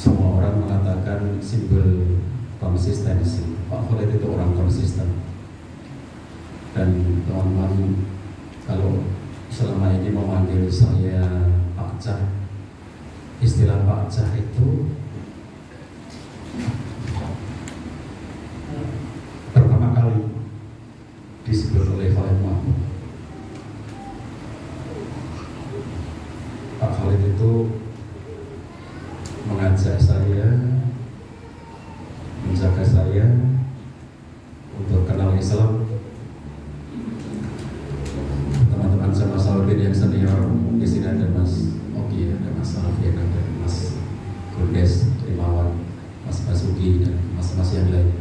Semua orang mengatakan simbol konsistensi. Pak Khalid itu orang konsisten. Dan teman-teman kalau selama ini memanggil saya Pak Cah, istilah Pak Cah itu pertama kali disebut oleh Khalid Mahmud. Pak Khalid itu mengajak saya, menjaga saya untuk kenal Islam. Teman-teman sama Salahuddin yang senior di sini ada Mas Ogi, ada Mas Alfian, ada Mas Kundes, Rimawan, Mas Basuki, dan mas-mas yang lain.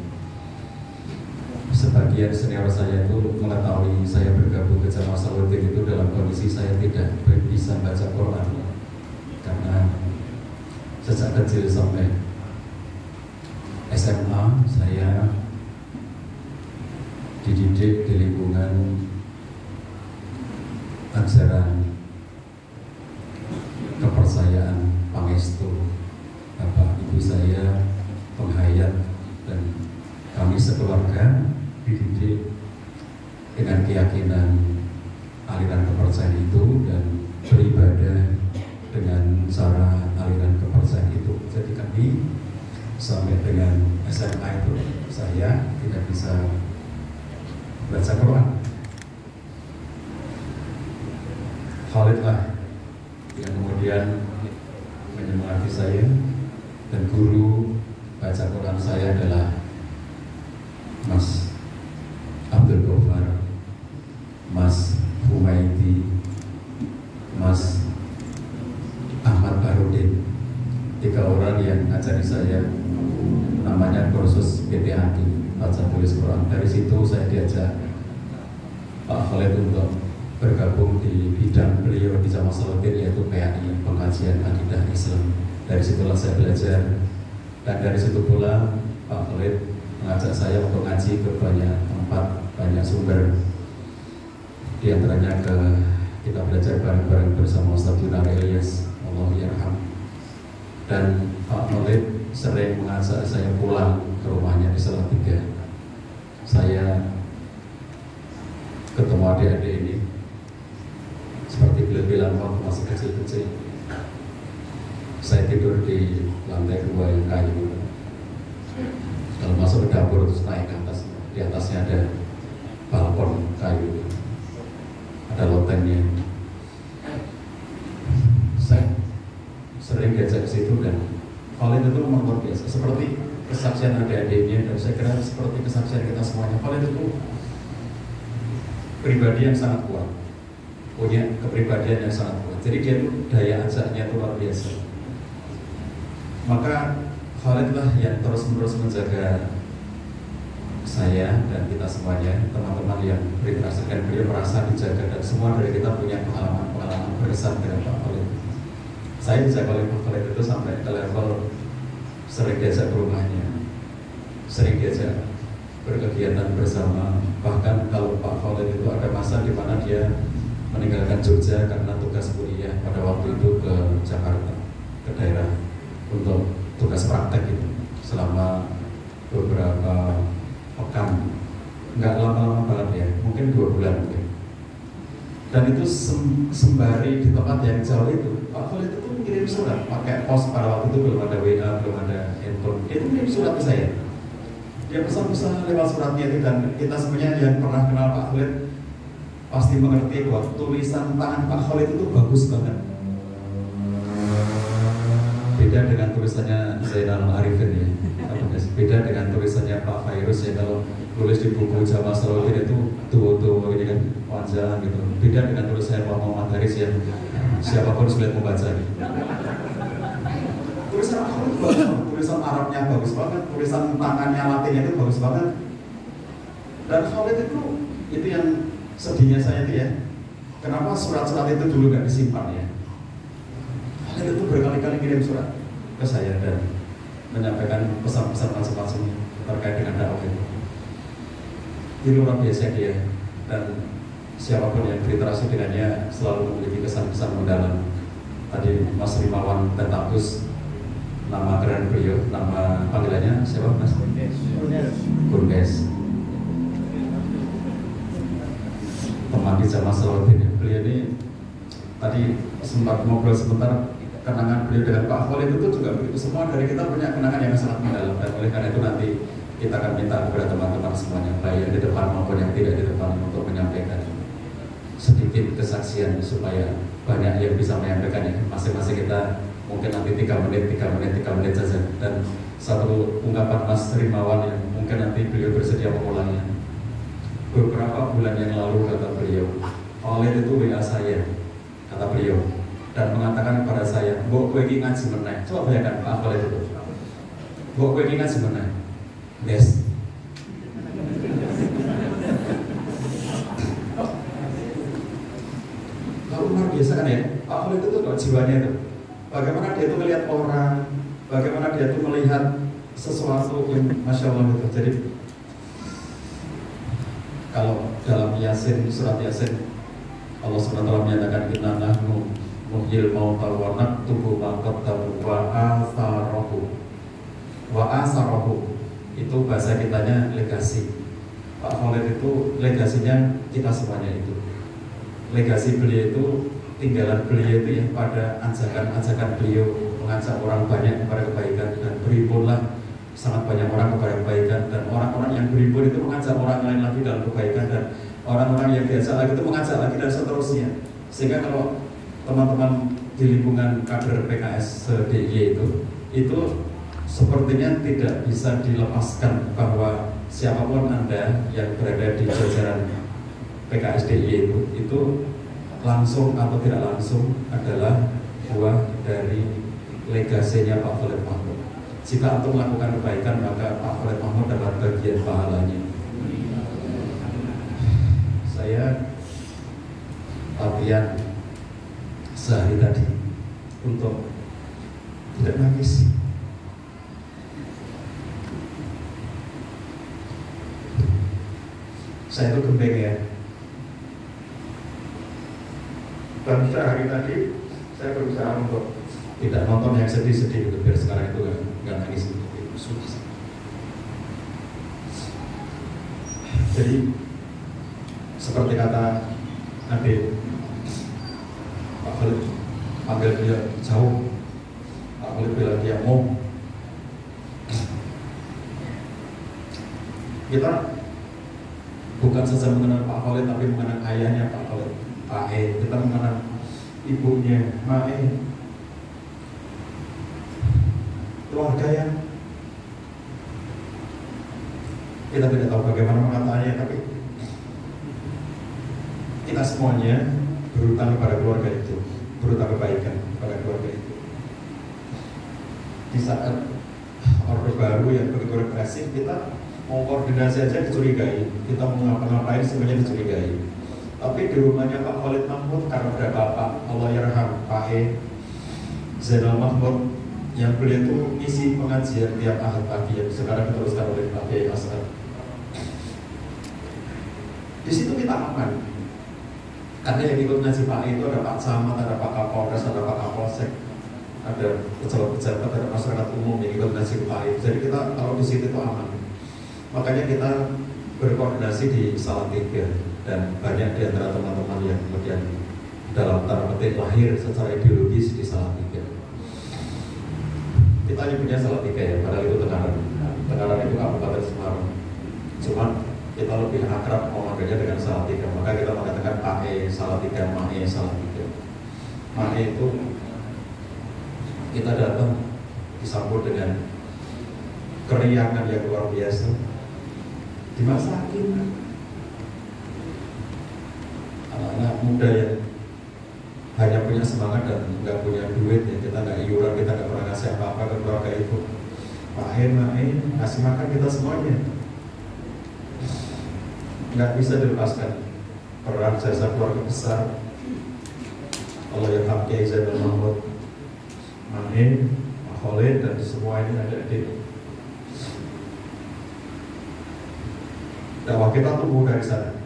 Sebagian senior saya itu mengetahui saya bergabung ke Jamaah Salahuddin itu dalam kondisi saya tidak bisa baca Quran, karena sejak kecil sampai SMA saya dididik di lingkungan ajaran kepercayaan pangestu. Bapak ibu saya penghayat, dan kami sekeluarga dididik dengan keyakinan aliran kepercayaan itu dan beribadah dengan cara aliran kepercayaan itu. Jadi kami sampai dengan SMA itu saya tidak bisa baca Quran. Khalid lah yang kemudian menyemangati saya, dan guru baca Quran saya adalah Mas Abdul Ghaffar, Mas Humaydi, Mas Ahmad Barudin. 3 orang yang ngajari saya, namanya kursus PPAQ, baca tulis Quran. Dari situ saya diajak Pak Khalid untuk bergabung di bidang beliau di Jamaah Salahuddin, yaitu PAI, Pengkajian Akidah Islam. Dari situlah saya belajar, dan dari situ pula Pak Khalid mengajak saya untuk ngaji ke banyak tempat, banyak sumber. Di antaranya kita belajar bareng-bareng bersama Ustaz Yunari Ilyas, Allah yarham. Dan Pak Khalid sering mengajak saya pulang ke rumahnya di Salatiga. Saya ketemu adik-adik ini, seperti beliau bilang waktu masih kecil-kecil, saya tidur di lantai 2 yang kayu. Kalau masuk ke dapur terus naik ke atas, di atasnya ada balkon kayu, ada lotengnya. Saya sering diajak ke situ, dan Khalid itu memang luar biasa. Seperti kesaksian adik-adiknya, dan saya kira seperti kesaksian kita semuanya, Khalid itu pribadi yang sangat kuat, punya kepribadian yang sangat kuat. Jadi dia itu daya ajaknya itu luar biasa. Maka Khalid lah yang terus-menerus menjaga saya dan kita semuanya, teman-teman yang berinteraksi dengan beliau merasa dijaga, dan semua dari kita punya pengalaman berkesan dengan Pak Khalid. Saya dijaga oleh Pak Khalid itu sampai ke level sering diajak ke rumahnya, sering diajak berkegiatan bersama. Bahkan kalau Pak Khalid itu ada masa di mana dia meninggalkan Jogja karena tugas kuliah pada waktu itu ke Jakarta, ke daerah untuk tugas praktek itu selama beberapa pekan, nggak lama-lama banget ya, mungkin 2 bulan mungkin. Dan itu sembari di tempat yang jauh itu, Pak Khalid itu kirim surat pakai pos. Pada waktu itu belum ada WA, belum ada handphone. Dia itu kirim surat ke saya. Dia pesan-pesan lewat suratnya itu, dan kita semuanya yang pernah kenal Pak Khalid pasti mengerti bahwa tulisan tangan Pak Khalid itu bagus banget. Beda dengan tulisannya Zainal Arifin ya, beda dengan tulisannya Pak Fairuz ya. Kalau tulis di buku Jamaah Salahuddin itu tuh ini kan panjang gitu. Beda dengan tulisannya Pak Muhammad Haris yang siapapun sulit membaca. Tulisan Pak Khalid bagus, tulisan Arabnya bagus banget, tulisan tangannya Latinnya itu bagus banget. Dan Khalid itu yang sedihnya saya itu ya, kenapa surat-surat itu dulu nggak disimpan ya? Khalid itu berkali-kali kirim surat ke saya dan menyampaikan pesan-pesan macam-macamnya terkait dengan dakwah itu. Ini luar biasa dia, dan siapapun yang berinteraksi dengannya selalu memiliki kesan-kesan mendalam. Tadi Mas Rimawan Tentakus Nama keren beliau, nama panggilannya siapa Mas? Bundes. Teman di zaman Salahuddin. Beliau ini tadi sempat ngobrol sebentar, kenangan beliau dengan Pak Khalid itu juga begitu. Semua dari kita punya kenangan yang sangat mendalam, dan oleh karena itu nanti kita akan minta kepada teman-teman semuanya, baik yang di depan maupun yang tidak di depan, untuk menyampaikan sedikit kesaksian supaya banyak yang bisa menyampaikan ya. Masing-masing kita mungkin nanti 3 menit saja, dan satu ungkapan Mas Rimawan yang mungkin nanti beliau bersedia mengulangnya. Beberapa bulan yang lalu, kata beliau, oleh itu WA saya, kata beliau, dan mengatakan kepada saya, "Mbok kowe iki ngaji meneh." Coba bayangkan Pak Khalid itu. "Mbok kowe iki ngaji meneh." Yes. Lalu luar biasa kan ya, Pak Khalid itu tuh jiwanya itu. Bagaimana dia itu melihat orang, bagaimana dia itu melihat sesuatu yang Masya Allah itu. Jadi kalau dalam Yasin, surat Yasin, Allah SWT menyatakan inna nahnu nuhyil mauta wa naktubu ma qaddamu wa asarahu. Itu bahasa kitanya legasi. Pak Khalid itu legasinya kita semuanya itu. Legasi beliau itu, tinggalan beliau itu yang pada ajakan beliau mengajak orang banyak kepada kebaikan, dan berhimpunlah sangat banyak orang kepada kebaikan, dan orang-orang yang berhimpun itu mengajak orang lain lagi dalam kebaikan, dan orang-orang yang diajak lagi itu mengajak lagi, dan seterusnya. Sehingga kalau teman-teman di lingkungan kader PKS DIY itu sepertinya tidak bisa dilepaskan bahwa siapapun Anda yang berada di jajaran PKS DIY itu langsung atau tidak langsung adalah buah dari legasinya Pak Khalid Mahmud. Jika untuk melakukan kebaikan, maka Pak Khalid Mahmud dapat bagian pahalanya. Saya latihan sehari tadi untuk tidak nangis. Saya itu gembeng ya. Dan sehari tadi saya berusaha untuk tidak nonton yang sedih-sedih gitu, biar sekarang itu nggak nangis gitu. Jadi seperti kata Nabi Pak Khalid, panggil dia jauh, Pak Khalid bilang dia mau. Kita bukan saja mengenal Pak Khalid, tapi mengenal ayahnya Pak Khalid, Pak E. Kita mengenal ibunya Ma E. Keluarga yang kita tidak tahu bagaimana mengatakannya, tapi kita semuanya berutang kepada keluarga itu, berutang kebaikan kepada keluarga itu. Di saat Orde Baru yang begitu represif, kita mau koordinasi aja dicurigai, kita mau ngapa-ngapain semuanya dicurigai. Tapi di rumahnya Pak Khalid Mahmud, karena ada Bapak Allah Yarham Pak E Zainal Mahmud, yang beliau itu isi pengajian tiap Ahad pagi yang sekarang diteruskan oleh Pak Kiai As'ad. Di situ kita aman, karena yang ikut ngaji Pak E itu ada Pak Camat, ada Pak Kapolres, ada Pak Kapolsek, ada pejabat-pejabat, ada masyarakat umum yang ikut ngaji Pak E. Jadi kita kalau di situ itu aman. Makanya kita berkoordinasi di Salatiga, dan banyak di antara teman-teman yang kemudian dalam tanda petik lahir secara ideologis di Salatiga. Kita hanya punya Salatiga ya, padahal itu Tenganan itu Kabupaten Semarang. Cuma kita lebih akrab memanggilnya dengan Salatiga, maka kita mengatakan PAE Salatiga, MAE Salatiga. MAE itu kita datang disambut dengan keriangan yang luar biasa, dimasakin anak-anak muda yang hanya punya semangat dan nggak punya duit ya. Kita nggak iuran, kita nggak pernah ngasih apa-apa ke keluarga itu. Main ngasih makan kita semuanya. Nggak bisa dilepaskan peran jasa keluarga besar Allah Yarham Kiai Zainal Mahmud, Main, Pak Khalid, dan semua ini ada di dakwah kita tumbuh dari sana.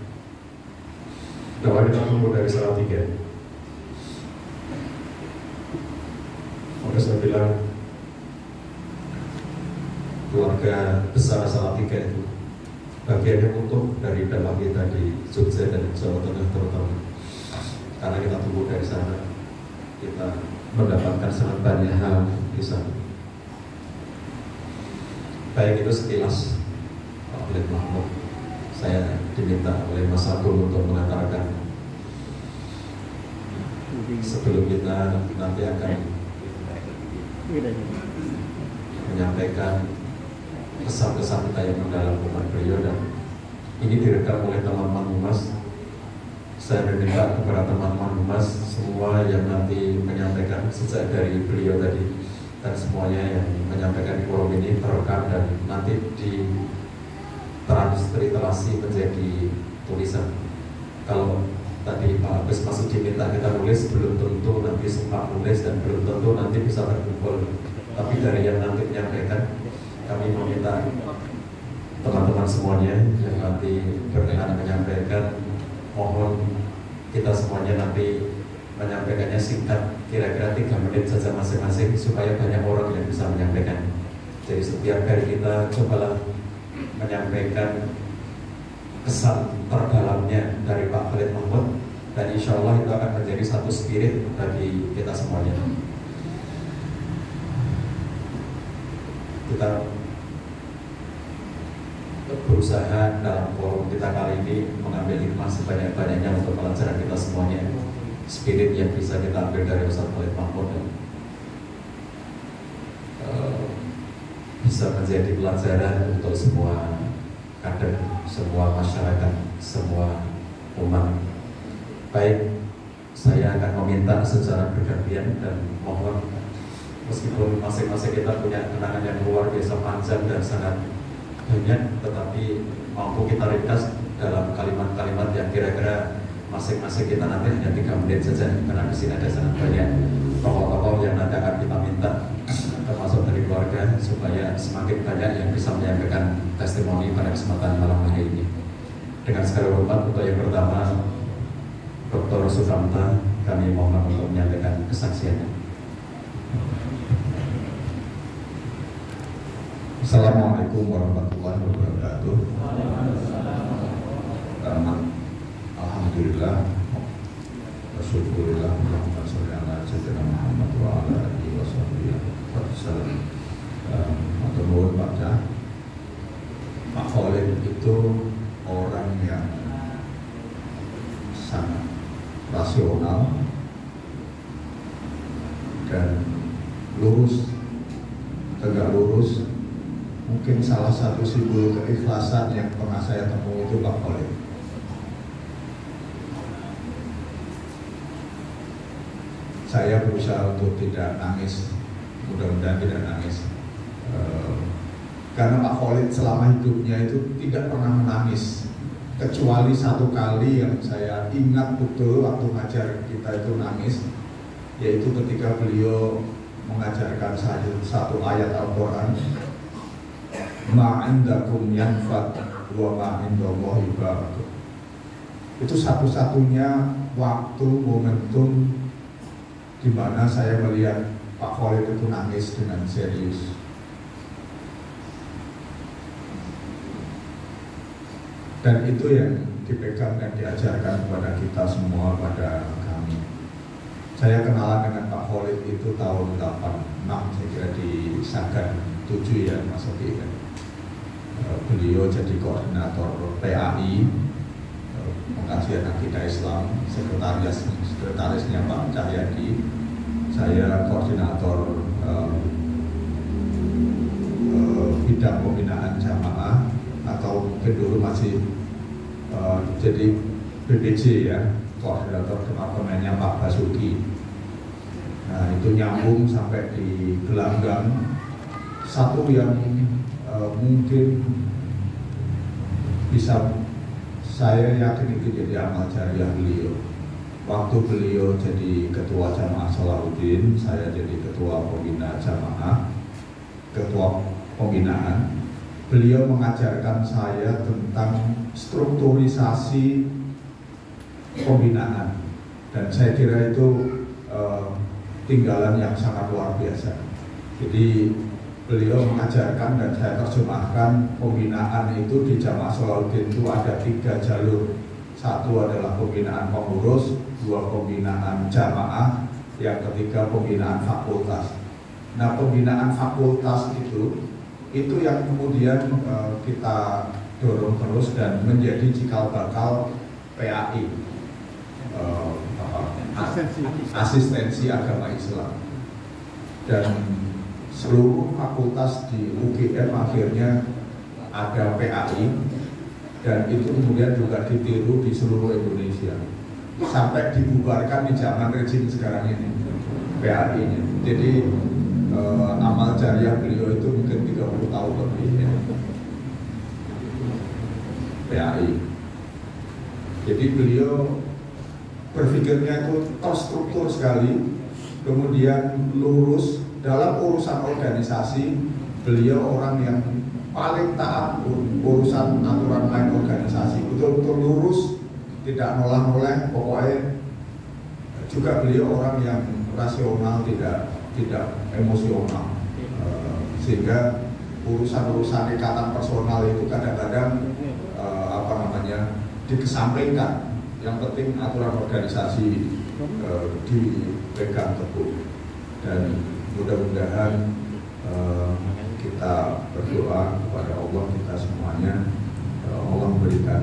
Dakwah kita tumbuh dari Salatiga. Maka saya bilang keluarga besar Salatiga itu bagian yang utuh dari dakwah kita di Jogja dan Jawa Tengah terutama, karena kita tumbuh dari sana, kita mendapatkan sangat banyak hal di sana. Baik itu sekilas Pak Khalid Mahmud. Saya diminta oleh Mas Agung untuk mengantarkan sebelum kita nanti akan menyampaikan pesan-pesan kita yang mendalam kepada beliau, dan ini direkam oleh teman-teman humas. Saya meminta kepada teman-teman humas semua yang nanti menyampaikan sejak dari beliau tadi dan semuanya yang menyampaikan di forum ini terekam dan nanti ditransliterasi menjadi tulisan. Kalau tadi Pak Agus masih diminta kita nulis, belum tentu nanti sempat nulis dan belum tentu nanti bisa terkumpul. Tapi dari yang nanti menyampaikan, kami meminta teman-teman semuanya yang nanti berkenan menyampaikan, mohon kita semuanya nanti menyampaikannya singkat, kira-kira 3 menit saja masing-masing supaya banyak orang yang bisa menyampaikan. Jadi setiap dari kita cobalah menyampaikan kesan terdalamnya dari Pak Khalid Mahmud, dan insya Allah itu akan menjadi satu spirit bagi kita semuanya. Kita berusaha dalam forum kita kali ini mengambil hikmah sebanyak-banyaknya untuk pelajaran kita semuanya, spirit yang bisa kita ambil dari Ustaz Khalid Mahmud dan bisa menjadi pelajaran untuk semua kader, semua masyarakat, semua umat. Baik, saya akan meminta secara bergantian dan mohon, meskipun masing-masing kita punya kenangan yang luar biasa panjang dan sangat banyak, tetapi mampu kita ringkas dalam kalimat-kalimat yang kira-kira masing-masing kita nanti hanya 3 menit saja, karena di sini ada sangat banyak tokoh-tokoh yang nanti akan kita minta, termasuk dari keluarga, supaya semakin banyak yang bisa menyampaikan testimoni pada kesempatan malam hari ini. Dengan segala hormat, untuk yang pertama Dr. Sukamta, kami mohon untuk menyampaikan kesaksiannya. Assalamualaikum warahmatullahi wabarakatuh. Alhamdulillah, Rasulullah Muhammad Muhammad wa ala alihi wasallam. Matur nuwun Pak Cah. Pak Khalid itu orang yang sangat rasional dan lurus, tegak lurus. Mungkin salah satu simbol keikhlasan yang pernah saya temui itu Pak Khalid. Saya berusaha untuk tidak nangis, mudah-mudahan tidak nangis, karena Pak Khalid selama hidupnya itu tidak pernah menangis, kecuali satu kali yang saya ingat betul waktu ngajar kita itu nangis, yaitu ketika beliau mengajarkan saya satu ayat Al-Quran, ma'indakum yanfad wa ma'indallahi barakatuh. Itu satu-satunya waktu, momentum di mana saya melihat Pak Khalid itu nangis dengan serius. Dan itu yang dipegang dan diajarkan kepada kita semua, pada kami. Saya kenalan dengan Pak Khalid itu tahun 86, saya kira di Sagan 7 ya, Mas Oki kan. Beliau jadi koordinator PAI, Pengkajian Akidah Islam, sekretarisnya Pak Cahyadi. Saya koordinator bidang pembinaan jamaah, atau mungkin dulu masih jadi BPJ ya, koordinator departemennya Pak Basuki. Nah itu nyambung sampai di gelanggang. Satu yang mungkin bisa saya yakin itu jadi amal jariah beliau. Waktu beliau jadi ketua Jamaah Salahuddin, saya jadi ketua pembina jamaah, ketua pembinaan. Beliau mengajarkan saya tentang strukturisasi pembinaan, dan saya kira itu tinggalan yang sangat luar biasa. Jadi beliau mengajarkan dan saya terjemahkan pembinaan itu di Jamaah Salahuddin itu ada 3 jalur. Satu adalah pembinaan pengurus, 2 pembinaan jamaah, yang ketiga pembinaan fakultas. Nah, pembinaan fakultas itu yang kemudian kita dorong terus dan menjadi cikal bakal PAI, asistensi agama Islam. Dan seluruh fakultas di UGM akhirnya ada PAI, dan itu kemudian juga ditiru di seluruh Indonesia sampai dibubarkan di zaman rezim sekarang ini PAI-nya. Jadi amal jariah beliau itu mungkin 30 tahun lebih ya. PAI. Jadi beliau berpikirnya itu terstruktur sekali, kemudian lurus. Dalam urusan organisasi, beliau orang yang paling taat urusan aturan main organisasi, betul-betul lurus, tidak noleh-noleh. Pokoknya juga beliau orang yang rasional, tidak emosional, sehingga urusan-urusan ikatan personal itu kadang-kadang dikesampingkan. Yang penting aturan organisasi dipegang teguh. Dan mudah-mudahan kita berdoa kepada Allah, kita semuanya, Allah memberikan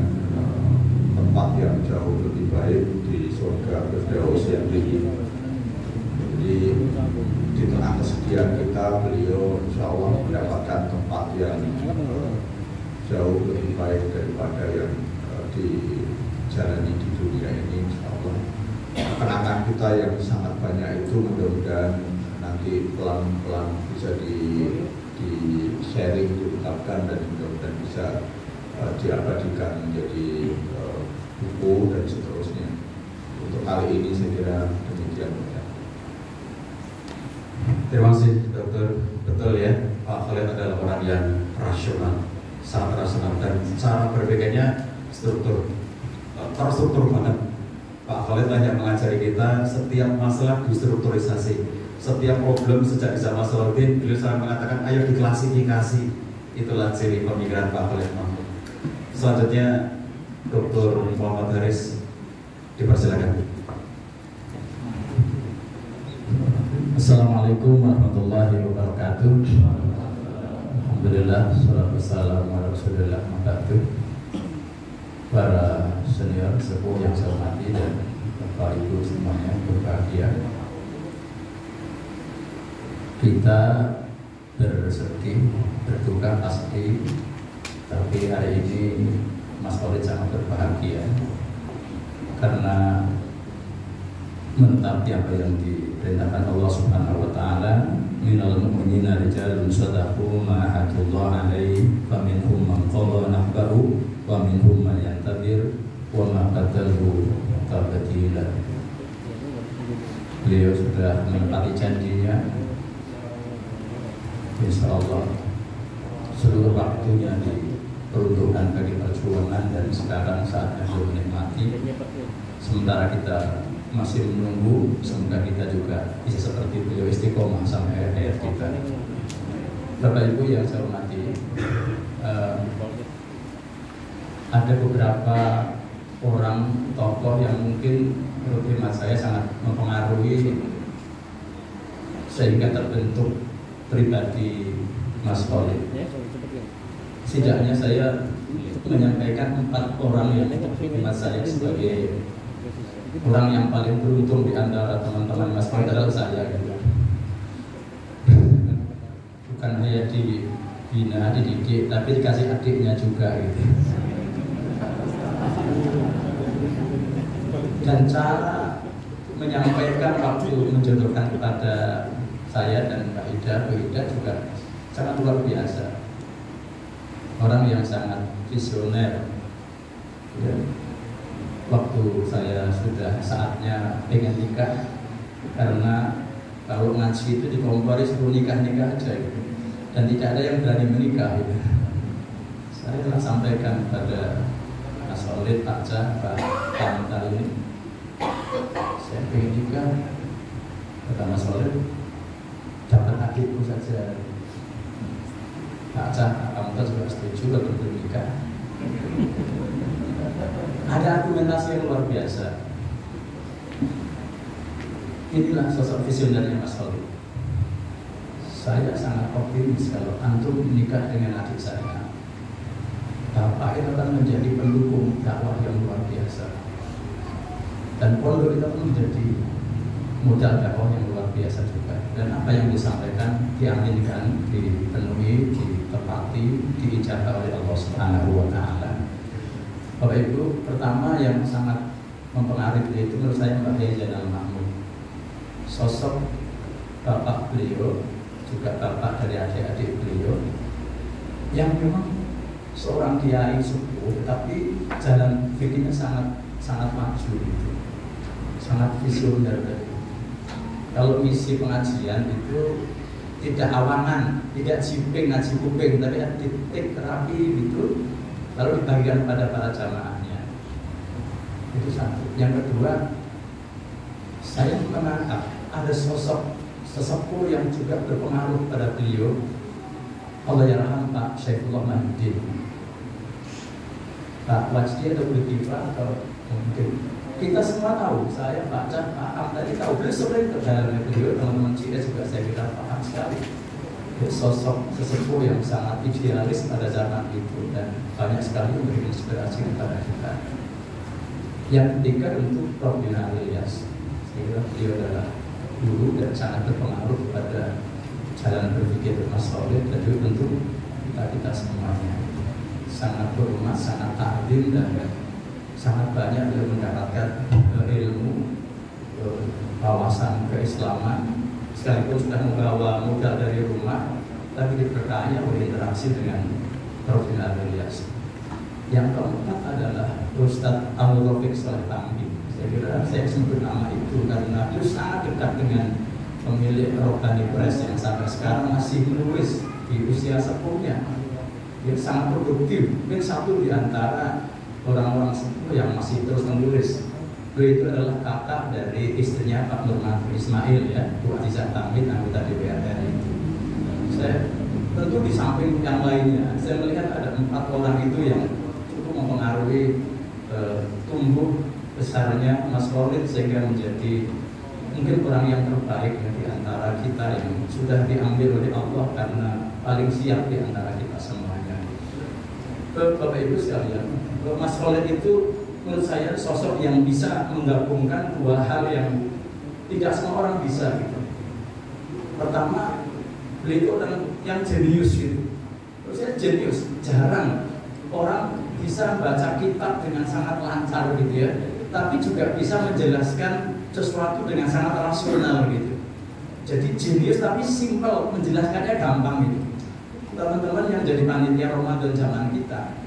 tempat yang jauh lebih baik di surga Firdaus yang tinggi. Jadi di tengah kesedihan kita, beliau insya Allah mendapatkan tempat yang jauh lebih baik daripada yang dijalani di dunia ini, insya Allah. Kenangan kita yang sangat banyak itu mudah-mudahan nanti pelan-pelan bisa di sharing, diungkapkan, dan mudah-mudahan bisa diabadikan menjadi buku dan seterusnya. Untuk kali ini saya kira demikian. Terima kasih dokter. Betul ya, Pak Khalid adalah orang yang rasional, sangat rasional, dan cara berpikirnya terstruktur banget. Pak Khalid hanya mengajari kita setiap masalah distrukturisasi. Setiap problem sejak di zaman Salahuddin, beliau selalu mengatakan ayo diklasifikasi. Itulah ciri pemikiran Pak Khalid Mahmud. Selanjutnya Dr. Muhammad Haris, dipersilakan. Assalamualaikum warahmatullahi wabarakatuh. Alhamdulillah, salatu wassalamu ala Rasulillah. Para senior sepuh yang saya hormati dan Bapak Ibu semuanya berbahagia. Kita bersedih, berduka pasti, tapi hari ini Mas Khalid sangat berbahagia karena menetapi apa yang diperintahkan Allah Subhanahu wa taala, minal mu'minina rijalun shadaqu ma ahadullah alaihi faminhum man qada nahbahu wa minhum man yantabir wa ma qadalu tabdila. Beliau sudah menepati janjinya, insya Allah seluruh waktunya diperuntukkan bagi perjuangan, dan sekarang saatnya untuk menikmati. Sementara kita masih menunggu, semoga kita juga bisa seperti beliau istiqomah sampai akhir kita. Bapak Ibu yang saya hormati, ada beberapa orang tokoh yang mungkin menurut hemat saya sangat mempengaruhi sehingga terbentuk pribadi Mas Khalid. Setidaknya saya menyampaikan 4 orang yang hemat saya sebagai orang yang paling beruntung di antara teman-teman Mas Khalid adalah saya. Bukan hanya dibina, dididik, tapi dikasih adiknya juga gitu. Dan cara menyampaikan waktu menjodohkan kepada saya dan Mbak Ida juga sangat luar biasa. Orang yang sangat visioner. Ya. Waktu saya sudah saatnya pengen nikah, karena kalau ngaji itu dikompari suruh nikah aja gitu. Dan tidak ada yang berani menikah gitu. Saya telah sampaikan pada Mas Khalid, Pak Jah, Pak Pantal ini, saya pengen nikah. Kata Mas Khalid, dapat adikku saja. Baca, kamu kan juga setuju kalau belum nikah. Ada argumentasi yang luar biasa. Inilah sosok visionernya Mas Khalid. Saya sangat optimis kalau antum menikah dengan adik saya, Bapak itu akan menjadi pendukung dakwah yang luar biasa. Dan pondok itu akan menjadi modal dakwah yang luar biasa juga. Dan apa yang disampaikan diaminkan, dipenuhi, ditepati, diijabah oleh Allah Subhanahu wa Ta'ala. Bapak Ibu, pertama yang sangat mempengaruhi itu menurut saya Mbak Kiai Zainal Mahmud. Sosok bapak beliau, juga bapak dari adik-adik beliau, yang memang seorang kiai sepuh, tapi jalan fikirnya sangat maju gitu, sangat visioner. Kalau misi pengajian itu tidak awangan, tidak simping ngaji kuping, tapi ada titik terapi gitu, lalu dibagikan pada para jamaahnya. Itu satu. Yang kedua, saya menangkap ada sosok sesepuh yang juga berpengaruh pada beliau, Allah yarham Pak Syaifullah Mahdin, Pak Wajdi atau Bulkifa atau mungkin kita semua tahu, saya baca paham tadi tahu beliau sering terdalamnya beliau, teman-teman CS juga saya kira paham sekali. Sosok sesepuh yang sangat idealis pada zaman itu dan banyak sekali memberi inspirasi kepada kita. Yang ketiga untuk Prof. Dina Ilyas, saya kira beliau adalah guru dan sangat berpengaruh pada jalan berpikir Mas Khalid dan juga tentu kita semuanya. Sangat berhormat, sangat takdim dan sangat banyak beliau mendapatkan ilmu, wawasan keislaman, sekalipun sudah membawa modal dari rumah, tapi diberkahi berinteraksi dengan Prof. Dina Ilyas. Yang keempat adalah Ustadz Al-Rafiq Saleh Tamim. Saya kira saya sebut nama itu karena itu sangat dekat dengan pemilik Robbani Press yang sampai sekarang masih menulis di usia sepuhnya. Dia sangat produktif, mungkin satu di antara orang-orang sepuh yang masih terus menulis. Beliau itu adalah kakak dari istrinya Pak Nur Mahfud Ismail ya, Bu Azizah Tamim, anggota DPR RI. Saya tentu di samping yang lainnya, saya melihat ada 4 orang itu yang cukup mempengaruhi tumbuh besarnya Mas Khalid sehingga menjadi mungkin orang yang terbaik di antara kita yang sudah diambil oleh Allah karena paling siap di antara kita semuanya. Bapak Ibu sekalian, Mas Khalid itu menurut saya sosok yang bisa menggabungkan 2 hal yang tidak semua orang bisa gitu. Pertama, beliau itu orang yang jenius gitu. Terus saya jenius, jarang orang bisa baca kitab dengan sangat lancar gitu ya, tapi juga bisa menjelaskan sesuatu dengan sangat rasional gitu. Jadi jenius tapi simpel, menjelaskannya gampang gitu. Teman-teman yang jadi panitia Ramadan zaman kita,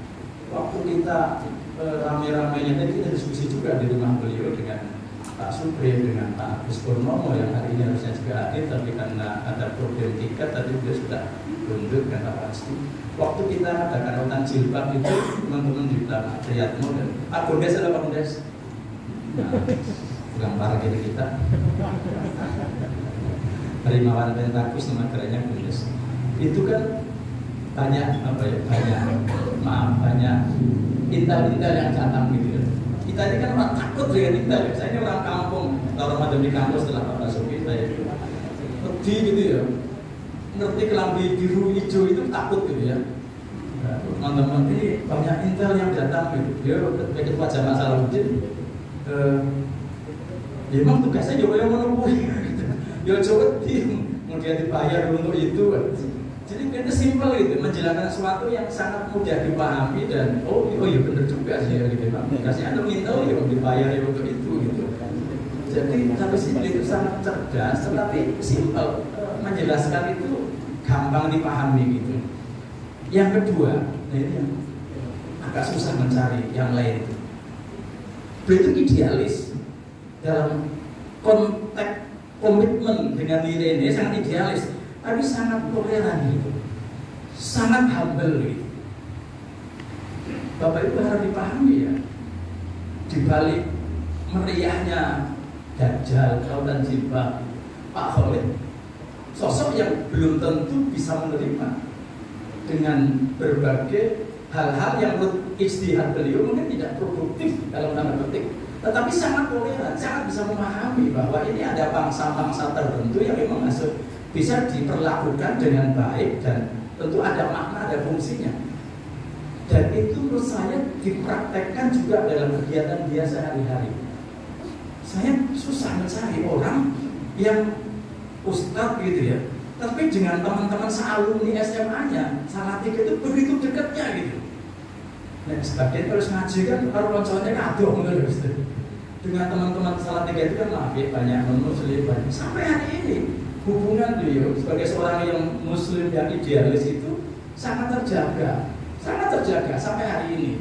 waktu kita rame-ramenya tadi kita diskusi juga di rumah beliau dengan Pak Supri, dengan Pak Agus Purnomo yang hari ini harusnya juga hadir, tapi karena ada problem tiket tadi beliau sudah mundur dan Pak Wajdi. Waktu kita adakan rotan jilbab itu teman-teman di belakang Priyatmo dan Pak Gondes ada Pak Gondes. Nah, bukan para kita. Harimawan Pentakus nama keranya Gondes. Itu kan banyak banyak intel-intel yang datang gitu ya. Kita ini kan orang takut dengan intel. Saya ini orang kampung, kalau Ramadan di kampus setelah Pak Basuki saya pedih gitu ya. Ngerti kelambi biru hijau itu takut gitu ya. Teman-teman ini banyak intel yang datang gitu. Dia ketua Jamaah Salahuddin. Ya memang tugasnya juga yang menunggu. Ya coba kemudian dibayar untuk itu. Jadi itu simpel gitu, menjelaskan sesuatu yang sangat mudah dipahami dan oh iya benar juga sih ya gitu Pak. Kasih anda minta ya dibayar ya untuk itu gitu. Jadi habis itu sangat cerdas, tetapi simpel, menjelaskan itu gampang dipahami gitu. Yang kedua, nah ini yang agak susah mencari yang lain. Beliau itu idealis dalam konteks komitmen dengan dirinya sangat idealis. Tapi sangat toleran gitu, sangat humble gitu. Bapak Ibu harus dipahami ya, di balik meriahnya Dajjal, Kaudan Jilbab, Pak Khalid, sosok yang belum tentu bisa menerima. dengan berbagai hal-hal yang menurut ijtihad beliau mungkin tidak produktif dalam tanda petik, tetapi sangat toleran, sangat bisa memahami bahwa ini ada bangsa-bangsa tertentu yang memang bisa diperlakukan dengan baik dan tentu ada makna, ada fungsinya. Dan itu menurut saya dipraktekkan juga dalam kegiatan dia sehari-hari. Saya susah mencari orang yang ustadz gitu ya, tapi dengan teman-teman sealumni SMA-nya, Salatiga itu begitu dekatnya gitu. Nah, sebagian terus ngaji kan, kalau konsolnya kado gitu. Dengan teman-teman Salatiga itu kan banyak non-muslim, banyak. Sampai hari ini hubungan beliau sebagai seorang yang muslim yang idealis itu sangat terjaga sampai hari ini.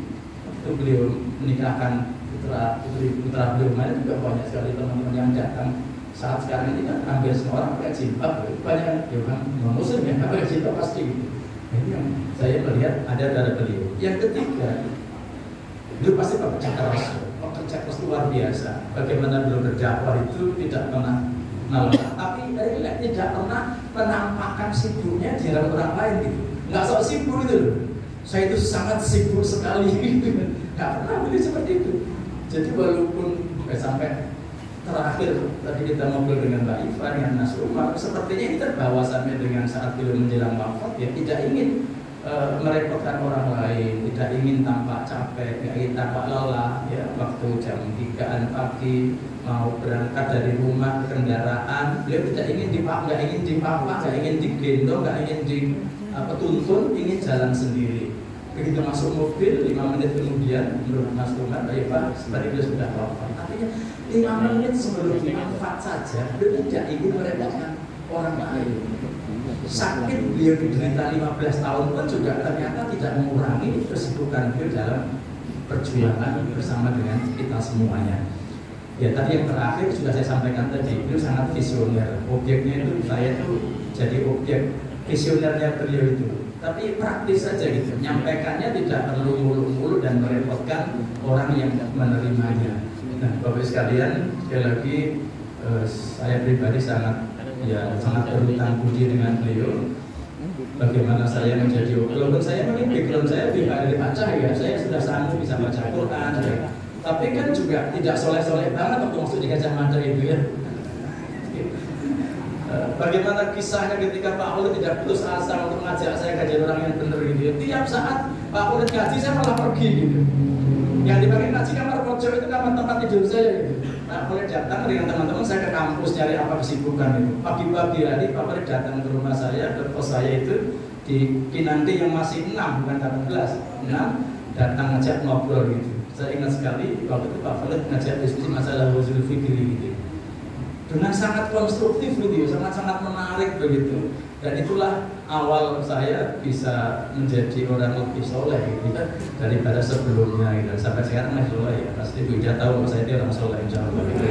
Waktu beliau menikahkan putra beliau kemarin juga banyak sekali teman-teman yang datang. Saat sekarang ini kan hampir semua orang pakai jilbab, banyak orang non-muslim yang pakai jilbab pasti gitu. Ini yang saya melihat ada dari beliau. Yang ketiga, beliau pasti pekerja keras luar biasa. Bagaimana beliau berdakwah itu tidak pernah malah, tapi tidak pernah menampakkan sibuknya di dalam orang lain gitu. Nggak sok sibuk gitu loh. Saya itu sangat sibuk sekali gitu. Nggak pernah beliau seperti itu. Jadi walaupun sampai terakhir tadi kita ngobrol dengan Mbak Iva, dengan Mas Umar, sepertinya ini terbawa sampai dengan saat beliau menjelang wafat ya, tidak ingin merepotkan orang lain, tidak ingin tampak capek, tidak ingin tampak lelah ya. Waktu jam 3-an pagi mau berangkat dari rumah ke kendaraan, beliau tidak ingin dipapa, nggak ingin digendong, nggak ingin dituntun, ingin jalan sendiri. Begitu masuk mobil, 5 menit kemudian menurut Mas Umar, Mbak Iva, seperti beliau sudah wafat. Artinya 5 menit sebelum wafat saja, beliau tidak ingin merepotkan orang lain. Sakit beliau diderita 15 tahun pun juga ternyata tidak mengurangi kesibukan beliau dalam perjuangan bersama dengan kita semuanya. Ya tadi yang terakhir sudah saya sampaikan tadi, beliau sangat visioner. Objeknya itu saya tuh jadi objek visionernya beliau itu. Tapi praktis saja gitu, menyampaikannya tidak perlu mulu-mulu dan merepotkan orang yang menerimanya. Nah, Bapak sekalian, sekali lagi saya pribadi sangat berhutang budi dengan beliau. Bagaimana saya menjadi walaupun saya mungkin background saya dari baca ya, saya sudah sanggup bisa baca Quran ya. Tapi kan juga tidak soleh-soleh banget waktu masuk di Gajah Mada itu ya. Bagaimana kisahnya ketika Pak Khalid tidak putus asa untuk mengajak saya kajian orang yang benar gitu ya. Tiap saat Pak Khalid ngaji saya malah pergi gitu. Yang dipakai ngaji kamar pojok itu kamar tempat tidur saya gitu. Pak Khalid datang dengan teman-teman saya ke kampus cari apa kesibukan itu. Pagi-pagi tadi Pak Khalid datang ke rumah saya, ke kos saya itu di Kinanti yang masih 6 bukan 18. 6 datang ngajak ngobrol gitu. Saya ingat sekali waktu itu Pak Khalid ngajak diskusi masalah usul fikri gitu. Dengan sangat konstruktif gitu, sangat-sangat menarik begitu. Dan itulah awal saya bisa menjadi orang lebih soleh gitu kan, daripada sebelumnya gitu. Sampai sekarang masih soleh ya, pasti Bu Ija tahu kalau saya itu orang soleh insya Allah gitu.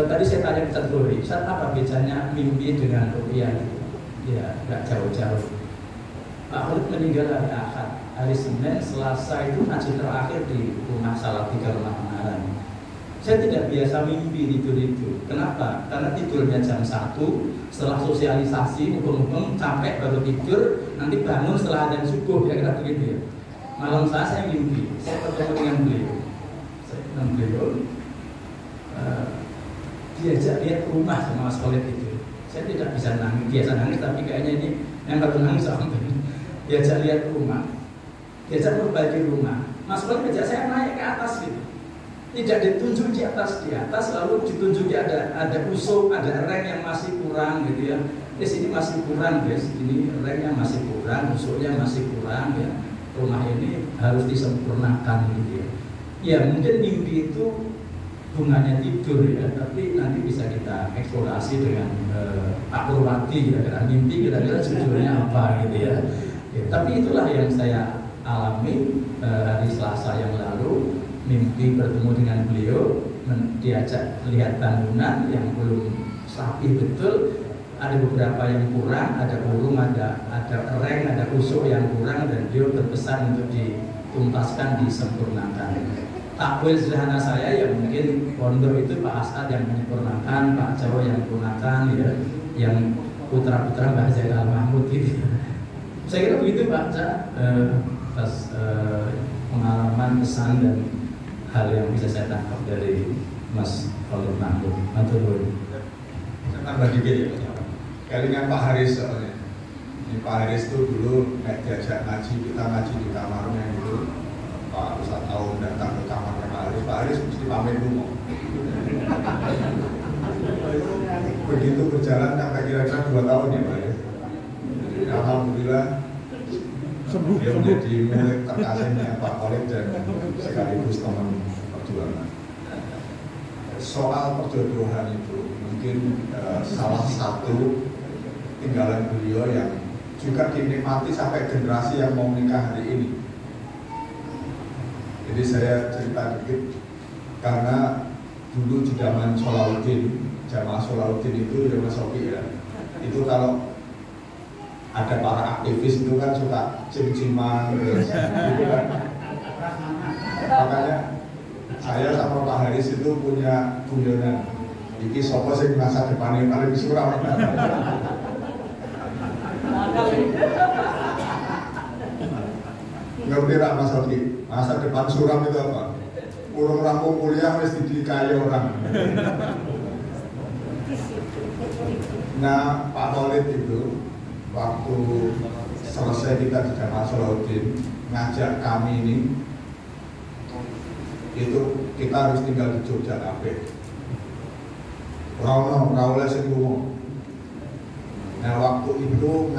Tadi saya tanya ke Ceturi, saat apa bedanya mimpi dengan rupiah? Ya, nggak jauh-jauh. Pak Khalid meninggal hari Ahad. Hari Senin, Selasa itu ngaji terakhir di rumah Salatiga Rumah Pengarang. Saya tidak biasa mimpi tidur itu. Kenapa? Karena tidurnya jam 1, setelah sosialisasi, mumpung capek baru tidur, nanti bangun setelah adzan subuh, kira-kira begitu ya. Malam saya mimpi, saya ketemu dengan beliau. Diajak lihat rumah sama Mas Khalid itu. Saya tidak bisa nangis, biasa nangis, tapi kayaknya ini yang baru nangis sampai. Diajak lihat rumah, diajak memperbaiki rumah. Mas Khalid ajak saya naik ke atas gitu. Tidak ditunjuk di atas, lalu ditunjuk ada usuk, ada reng yang masih kurang gitu ya. Di sini masih kurang guys, ini rengnya masih kurang, usuknya masih kurang ya. Rumah ini harus disempurnakan gitu ya. Ya mungkin mimpi itu bunganya tidur ya, tapi nanti bisa kita eksplorasi dengan Pak Purwati kira-kira mimpi kira-kira judulnya apa gitu ya. Tapi itulah yang saya alami hari Selasa yang lalu, mimpi bertemu dengan beliau, diajak lihat bangunan yang belum rapi betul, ada beberapa yang kurang, ada burung, ada reng, ada usuk yang kurang, dan beliau berpesan untuk dituntaskan, disempurnakan. takwil sederhana saya ya mungkin pondok itu Pak Asad yang menyempurnakan, Pak Jawa yang menyempurnakan, ya, yang putra-putra Mbah Zainal Mahmud gitu. Saya kira begitu Pak Ca, atas pengalaman, pesan dan hal yang bisa saya tangkap dari Mas Khalid Mahmud. Matur Saya tambah dikit ya, kelingan Pak Haris soalnya. Ini Pak Haris itu dulu diajak ngaji, kita ngaji di kamarnya gitu. Pak Ustadz Aum datang ke kamarnya Pak Haris mesti pamit dulu. Begitu berjalan sampai kira-kira 2 tahun ya Pak Haris. Alhamdulillah dia menjadi murid terkasihnya Pak Khalid dan sekaligus teman perjuangan. Soal perjodohan itu mungkin salah satu tinggalan beliau yang juga dinikmati sampai generasi yang mau menikah hari ini. Jadi saya cerita dikit, karena dulu di zaman Solahuddin, jamaah Solahuddin itu zaman Sofi ya, itu kalau ada para aktivis itu kan suka cim-ciman gitu kan. Makanya saya sama Pak Haris itu punya guyonan, iki sopo sing masa depannya paling suram. Ngerti tak Mas Sofi? Masa depan suram itu apa? Urung rampung kuliah mesti dinikahi orang. Nah, Pak Khalid itu waktu selesai kita di Jamaah Solahuddin ngajak kami ini, itu kita harus tinggal di Jogja kabeh. Ora oleh sing lunga. Nah, waktu itu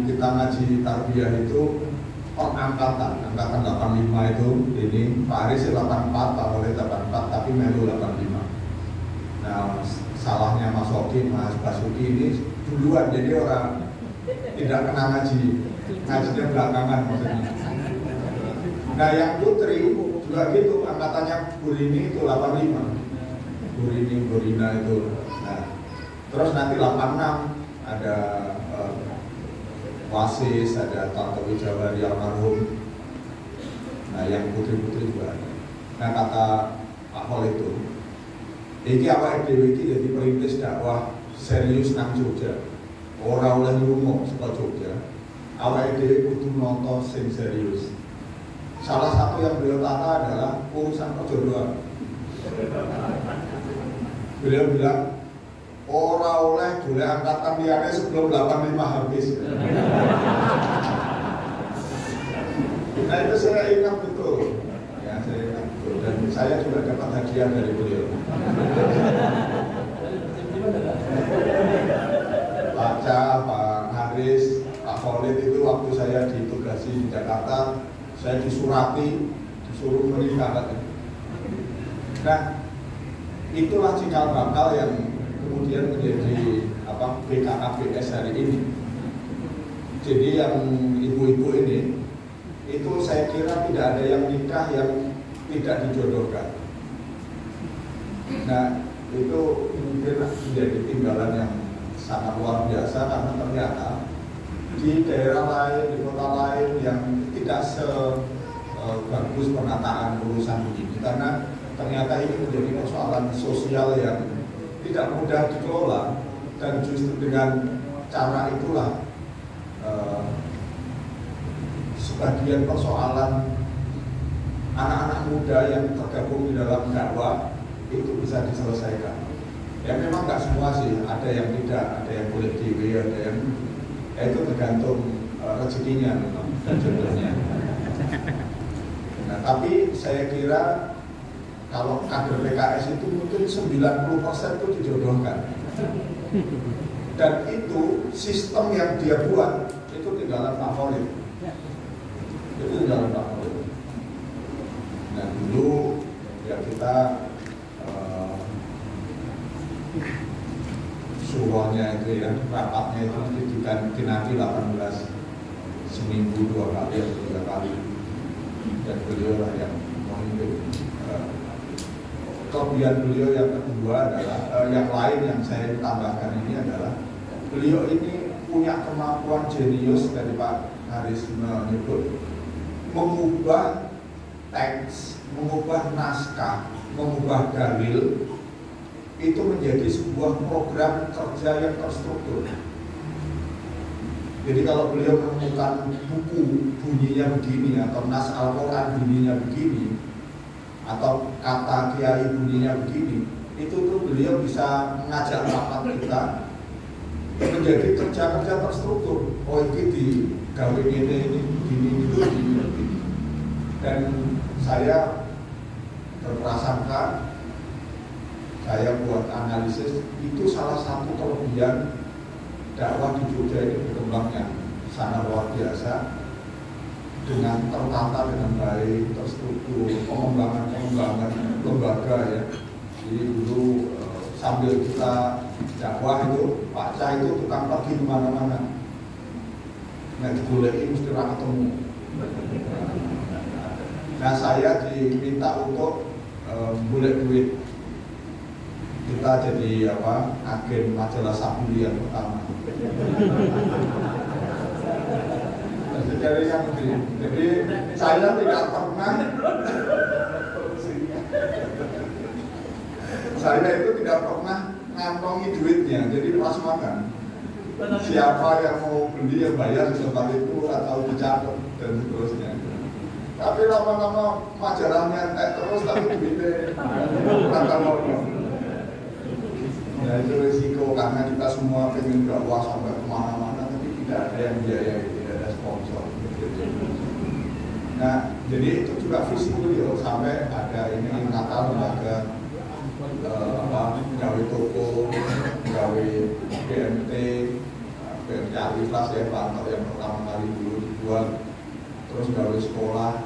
kita ngaji tarbiyah itu angkatan 85 itu, ini Pak Haris 84, Pak Khalid 84, tapi Melu 85. Nah, salahnya Mas Soki, Mas Basuki ini duluan, jadi orang tidak kena ngajinya belakangan maksudnya. Nah, yang putri juga gitu, angkatannya Burini itu 85, Burina itu. Nah, terus nanti 86 ada Wasis, ada Tantowi Jawari almarhum. Nah, yang putri-putri juga ada. Nah, kata Pak Khalid itu, iki awake dhewe iki dadi perintis dakwah serius nang Jogja. Ora oleh lunga saka Jogja. Awake dhewe kudu nonton sing serius. Salah satu yang beliau tata adalah urusan perjodohan. Beliau bilang, ora oleh golek angkatan liyane sebelum 85 habis. Nah, itu saya ingat betul. Ya, saya ingat betul. Dan saya juga dapat hadiah dari beliau. Baca Pak Haris, Pak Khalid itu waktu saya ditugasi di Jakarta, saya disuruh menikah. Nah, itulah cikal bakal yang kemudian menjadi BKKBS hari ini. Jadi yang ibu-ibu ini, itu saya kira tidak ada yang nikah yang tidak dijodohkan. Nah, itu mungkin menjadi tinggalan yang sangat luar biasa, karena ternyata di daerah lain, di kota lain yang tidak sebagus penataan urusan begini, karena ternyata ini menjadi persoalan sosial yang tidak mudah dikelola, dan justru dengan cara itulah sebagian persoalan anak-anak muda yang tergabung di dalam dakwah itu bisa diselesaikan. Ya memang nggak semua sih, ada yang tidak, ada yang boleh dewe, ada yang itu tergantung rezekinya memang dan jodohnya. Nah, tapi saya kira kalau kader PKS itu mungkin 90% itu dijodohkan. Dan itu sistem yang dia buat itu tinggalan Pak Khalid. Itu tinggalan Pak Khalid. Nah, dulu ya kita suruhnya itu ya, rapatnya itu dinanti 18 seminggu 2 kali atau 3 kali, dan beliau lah yang memimpin. Kelebihan beliau yang kedua adalah yang lain yang saya tambahkan ini adalah beliau ini punya kemampuan jenius dari Pak Haris menyebut, mengubah teks, mengubah naskah, mengubah dalil itu menjadi sebuah program kerja yang terstruktur. Jadi kalau beliau menemukan buku bunyinya begini atau nas Al-Quran bunyinya begini atau kata kiai bunyinya begini, itu tuh beliau bisa mengajak rapat kita menjadi kerja-kerja terstruktur. Oh ini di gawe ini begini. Dan saya berprasangka, saya buat analisis, itu salah satu kelebihan dakwah di Jogja ini berkembangnya sangat luar biasa, dengan tertata dengan baik, terstruktur, pengembangan lembaga ya. Jadi dulu sambil kita dakwah itu, Pak Cah itu tukang pergi kemana-mana, nggak dibolehin mesti orang ketemu. Nah saya diminta untuk boleh duit. Kita jadi agen majalah Sabuli yang pertama. Jadi saya tidak pernah, saya itu tidak pernah ngantongi duitnya. Jadi pas makan, siapa yang mau beli yang bayar di tempat itu atau dicatat dan seterusnya. Tapi lama-lama majalahnya entek terus, tapi duitnya kurang. Ya itu risiko karena kita semua pengen dakwah sampai kemana-mana, tapi tidak ada yang biaya, tidak ada sponsor. Nah, jadi itu juga visi beliau sampai ada ini Natal lembaga gawe toko, gawe BMT Aliflas ya Pak yang pertama kali dulu dibuat, terus gawe sekolah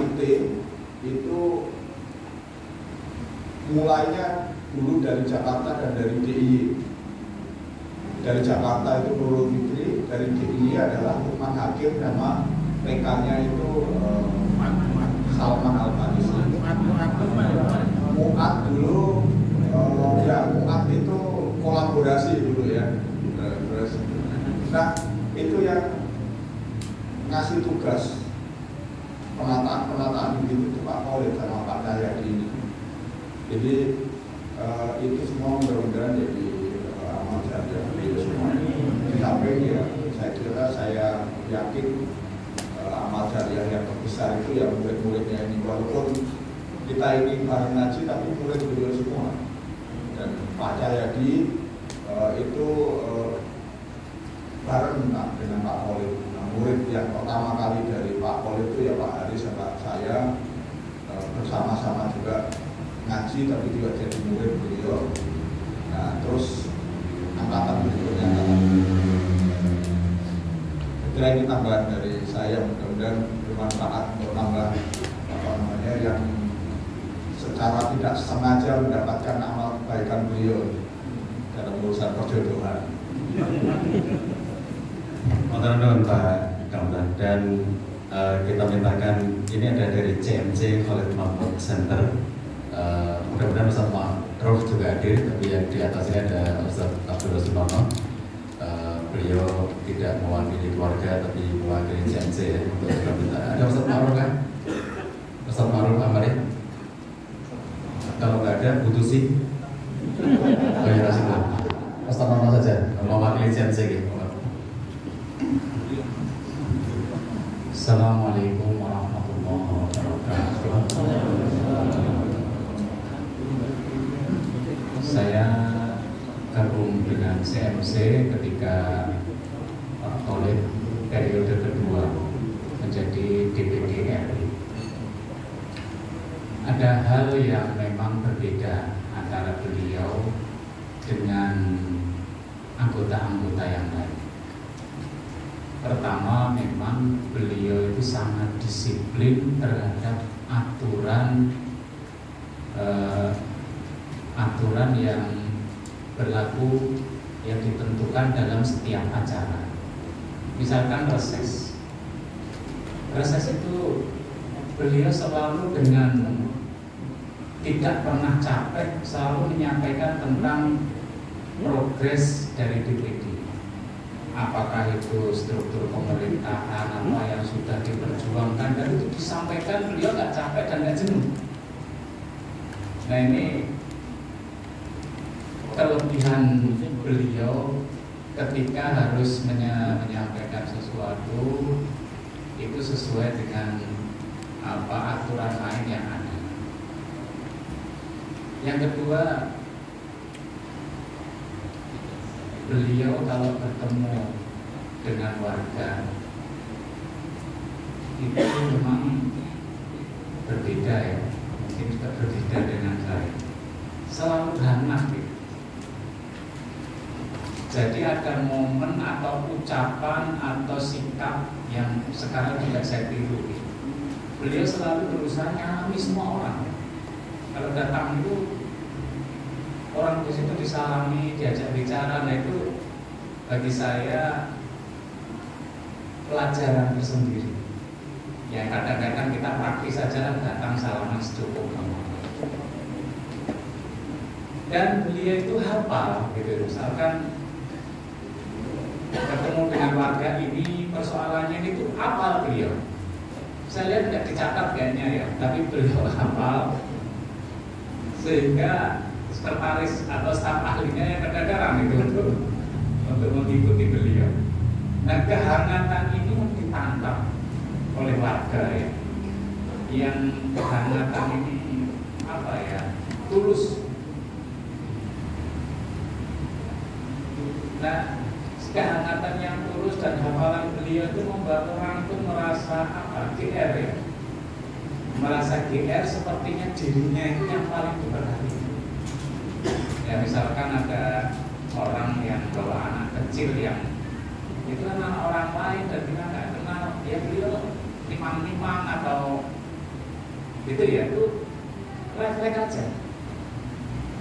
IT itu mulainya dulu dari Jakarta dan dari DIY. Dari Jakarta itu Nurul Fikri, dari DIY adalah Lukman Hakim, nama PK-nya itu Salman Al-Farisi. Mu'ad dulu, Mu'ad itu kolaborasi dulu ya. Nah itu yang ngasih tugas penataan begitu itu Pak Khalid sama Pak Cahyadi ini. Jadi itu semua mudah-mudahan jadi amal jariah beliau semua. Di samping ya, saya yakin amal jariah yang terbesar itu ya murid-muridnya ini, walaupun kita ini bareng ngaji tapi murid beliau semua. Dan Pak Cahyadi itu bareng dengan Pak Khalid. Nah, murid yang pertama kali dari Pak Khalid itu ya Pak Haris sama saya bersama-sama juga ngaji tapi juga jadi murid beliau. Nah terus angkatan berikutnya kira ini tambahan dari saya, mudah-mudahan bermanfaat untuk tambah yang secara tidak sengaja mendapatkan amal kebaikan beliau dalam urusan perjodohan. Mohon Pak Kamran, dan kita mintakan ini ada dari CMC Khalid Mahmud Center. Mudah-mudahan Ustaz Ma'ruf juga hadir, tapi yang di atasnya ada Ustaz Abdul Rasulullah. Beliau tidak mewakili keluarga tapi mewakili CMC ya, untuk kita. Ada Ustaz Ma'ruf kan? Ustaz Ma'ruf Amari? Kalau nggak ada, putusi. Oh ya Rasulullah. Ustaz Ma'ruf saja, mewakili CMC gitu. Assalamualaikum warahmatullahi wabarakatuh. Saya gabung dengan CMC ketika Pak Khalid periode kedua menjadi DPD RI. Ada hal yang memang berbeda antara beliau dengan anggota-anggota yang lain. Pertama, memang beliau itu sangat disiplin terhadap aturan yang berlaku yang ditentukan dalam setiap acara. Misalkan reses itu beliau selalu dengan tidak pernah capek selalu menyampaikan tentang progres dari DPD. apakah itu struktur pemerintahan apa yang sudah diperjuangkan, dan itu disampaikan beliau nggak capek dan nggak jenuh. Nah ini kelebihan beliau ketika harus menyampaikan sesuatu itu sesuai dengan aturan main yang ada. Yang kedua, beliau kalau bertemu dengan warga itu memang berbeda ya, mungkin juga berbeda dengan saya. Selalu hangat gitu. Jadi ada momen atau ucapan atau sikap yang sekarang tidak saya tiru. Beliau selalu berusaha nyalami semua orang. Kalau datang itu orang di situ disalami, diajak bicara, nah itu bagi saya pelajaran tersendiri. Ya kadang-kadang kita praktis saja datang salaman secukupnya. Dan beliau itu hafal gitu, misalkan ketemu dengan warga ini persoalannya itu hafal beliau. Saya lihat tidak dicatat kayaknya ya, tapi beliau hafal sehingga sekretaris atau staf ahlinya yang kadang-kadang itu untuk mengikuti beliau. Nah kehangatan ini ditangkap oleh warga ya, yang kehangatan ini tulus. Nah kehangatan yang tulus dan hafalan beliau itu membuat orang itu merasa GR ya, merasa GR sepertinya dirinya itu yang paling diperhatikan. Ya misalkan ada orang yang bawa anak kecil yang itu anak orang lain dan kita nggak kenal, ya beliau nimang-nimang atau gitu ya, itu refleks aja.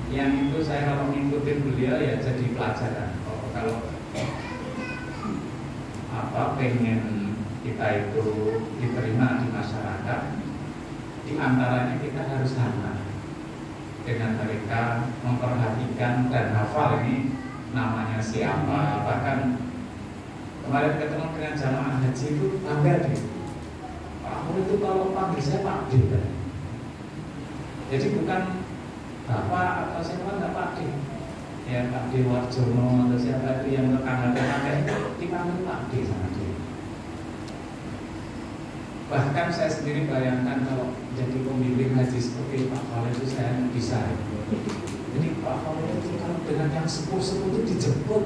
Yang itu saya kalau ngikutin beliau ya jadi pelajaran. Kalau pengen kita itu diterima di masyarakat, di antaranya kita harus hangat dengan mereka, memperhatikan dan hafal ini namanya siapa. Bahkan kemarin ketemu dengan jamaah haji itu bangga deh, Pak itu kalau panggil saya Pak D kan? Jadi bukan Bapak atau siapa, enggak Pak D ya, Pak D Warjono atau siapa itu yang tetangga-tetangga itu dipanggil Pak D sama dia. Bahkan saya sendiri bayangkan kalau jadi pembimbing haji seperti Pak Khalil itu saya bisa. Jadi Pak Khalil itu kalau dengan yang sepuh-sepuh itu dijemput,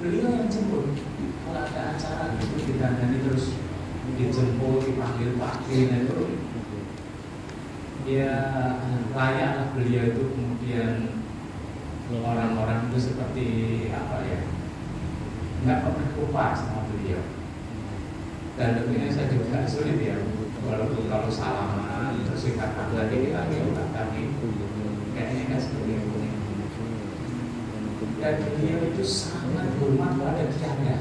beliau yang jemput. Kalau ada acara gitu ditandani terus dijemput, dipanggil Pak D, itu ya layaklah beliau itu. Kemudian orang-orang itu seperti apa ya, nggak pernah lupa sama beliau. Dan tentunya saya juga sulit ya, walaupun kalau salaman terus dikatakan tadi kita tadi kayaknya nggak seperti itu. Dan beliau itu sangat hormat pada kiadah.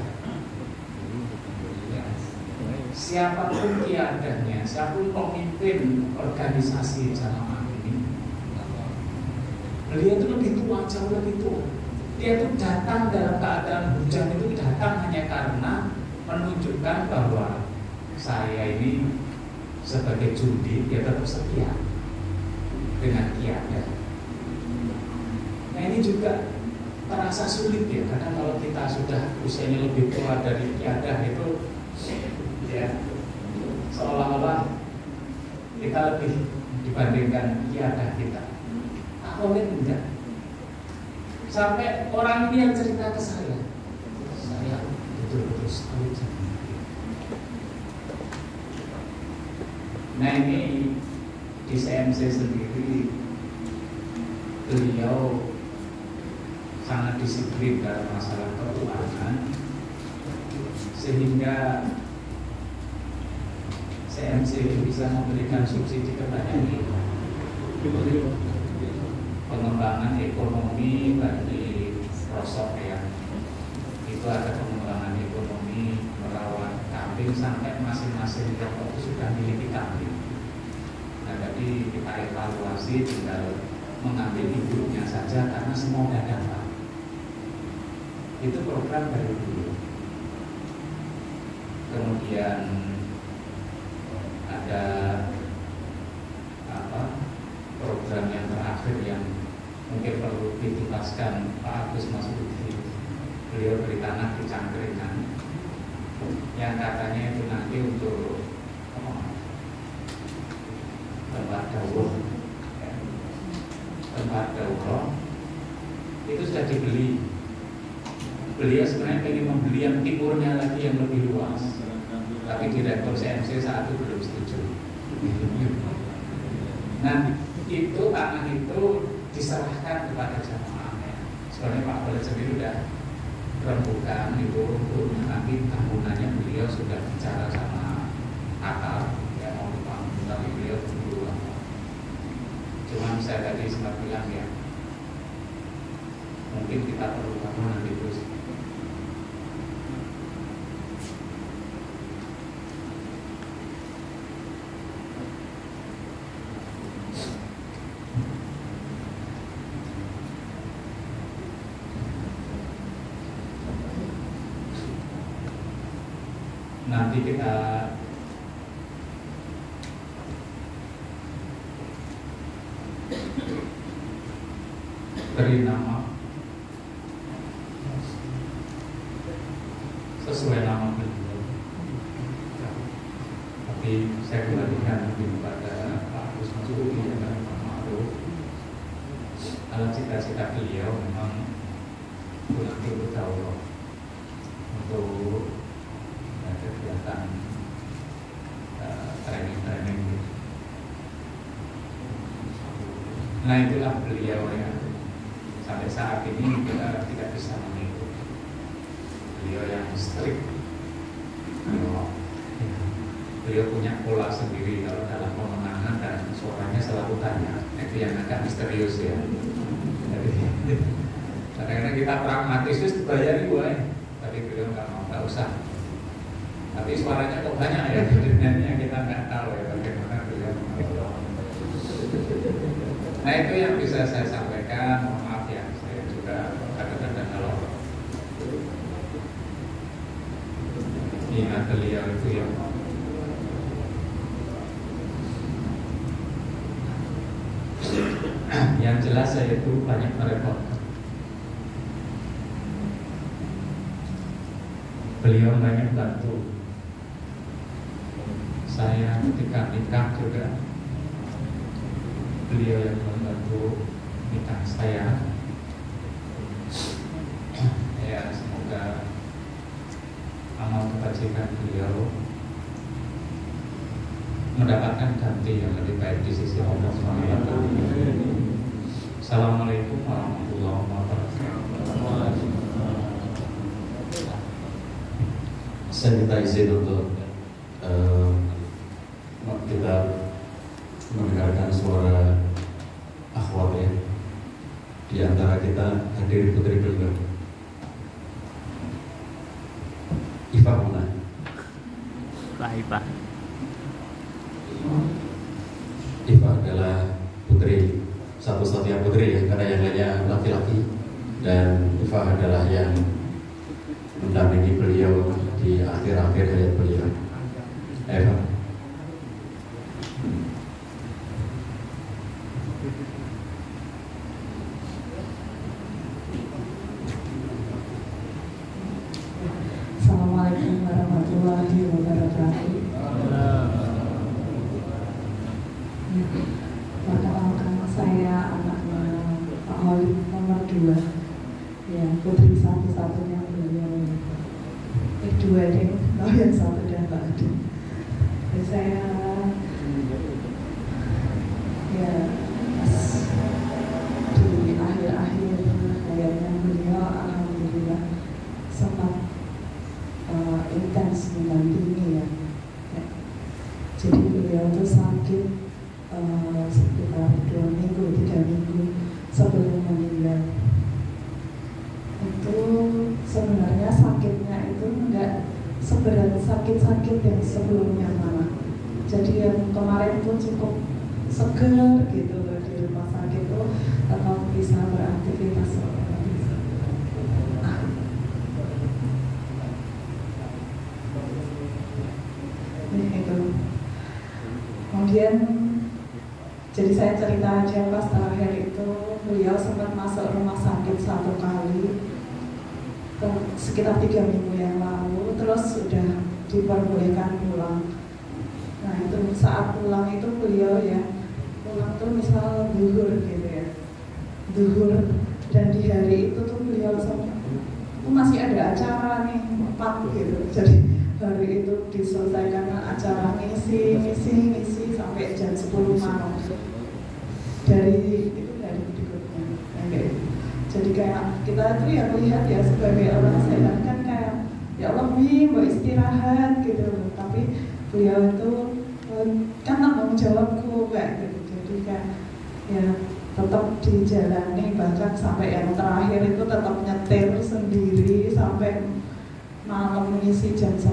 Ya. Siapapun kiadahnya, siapapun pemimpin organisasi jamaah ini, beliau itu lebih tua, jauh lebih tua. Dia itu datang dalam keadaan hujan itu datang hanya karena menunjukkan bahwa saya ini sebagai judi dia tetap setia dengan kiadah. Nah ini juga terasa sulit ya, karena kalau kita sudah usianya lebih tua dari kiadah itu ya seolah-olah kita lebih dibandingkan kiadah kita. Aku enggak. Sampai orang ini yang cerita ke saya betul-betul sekali. Nah ini di CMC sendiri beliau sangat disiplin dalam masalah keuangan, sehingga CMC bisa memberikan subsidi kepada pengembangan ekonomi bagi pelosok ya. Itu ada pengembangan ekonomi, merawat kambing sampai masing-masing kelompok itu sudah memiliki kambing. Nah jadi kita evaluasi, tinggal mengambil induknya saja karena semua sudah dapat. Itu program dari dulu. kemudian ada program yang terakhir yang mungkin perlu dituntaskan Pak Agus Masudi. Beliau beri tanah di Cangkringan yang katanya itu nanti untuk tempat daurah, itu sudah dibeli. Beliau sebenarnya ingin membeli yang timurnya lagi yang lebih luas, tapi direktur CMC saat itu belum setuju. Nah, itu tanah itu diserahkan kepada jamaah. Soalnya Pak Khalid sendiri sudah rembukan itu untuk nanti tahunannya beliau sudah bicara sama akal ya mau dibangun, tapi beliau dulu cuman saya tadi sempat bilang ya mungkin kita perlu bangunan itu sih. Nanti kita beri nama sesuai nama beliau. Tapi saya kembalikan kepada Pak Agus Masudi dan Pak Ma'ruf. Dalam cita-cita beliau memang nanti berdaurah untuk kegiatan training gitu. Nah itulah beliau yang sampai saat ini kita tidak bisa mengikuti. Beliau yang strict. Beliau punya pola sendiri kalau dalam pemenangan dan suaranya selalu tanya. Itu yang agak misterius ya. Jadi kadang-kadang kita pragmatis terus dibayari gue, tapi beliau nggak usah. Tapi suaranya kok banyak ya, sebenarnya kita nggak tahu ya bagaimana beliau mengelola. Nah itu yang bisa saya sampaikan. Mohon maaf ya, saya juga kadang-kadang kalau ingat beliau itu ya. Yang jelas saya itu banyak merepotkan. Beliau banyak bantu saya ketika nikah juga. Beliau yang membantu nikah saya. Ya semoga amal kebajikan beliau mendapatkan ganti yang lebih baik di sisi Allah SWT. Assalamualaikum warahmatullahi wabarakatuh. Saya minta izin untuk kita mendengarkan suara akhwat ya. Di antara kita hadir putri beliau Iva mana? Pak Iva. Iva adalah putri, satu-satunya putri ya, karena yang lainnya laki-laki. Dan Iva adalah yang mendampingi beliau di akhir-akhir hayat beliau. Eva. Assalamualaikum warahmatullahi wabarakatuh. Perkenalkan saya anaknya Pak Khalid nomor 2. Ya, putri satu-satunya beliau. Dua deh, kalau yang satu dan Pak Adi. Saya ya pas di akhir-akhir hayatnya beliau alhamdulillah sempat intens mendampingi ya. Jadi beliau tuh sakit sekitar 2 minggu, 3 minggu sebelum meninggal. Itu sebenarnya sakitnya itu enggak seberat sakit-sakit yang sebelumnya malah. Jadi yang kemarin pun cukup seger gitu loh di rumah sakit tuh, tetap bisa beraktivitas. kemudian jadi saya cerita aja pas terakhir itu beliau sempat masuk rumah sakit 1 kali sekitar 3 minggu yang lalu, terus sudah diperbolehkan pulang. Nah itu saat pulang itu beliau ya pulang tuh misal zuhur gitu ya, zuhur, dan di hari itu tuh beliau masih ada acara nih 4 gitu, jadi hari itu diselesaikan acara ngisi sampai jam 10 malam. Dari berikutnya, okay. Jadi kayak kita tuh ya melihat ya sebagai orang sehat kan kayak ya Allah mau istirahat gitu, tapi beliau itu kan tanggung jawabku kayak gitu, jadi kayak ya tetap dijalani, bahkan sampai yang terakhir itu tetap nyetir sendiri sampai malam mengisi jam 10.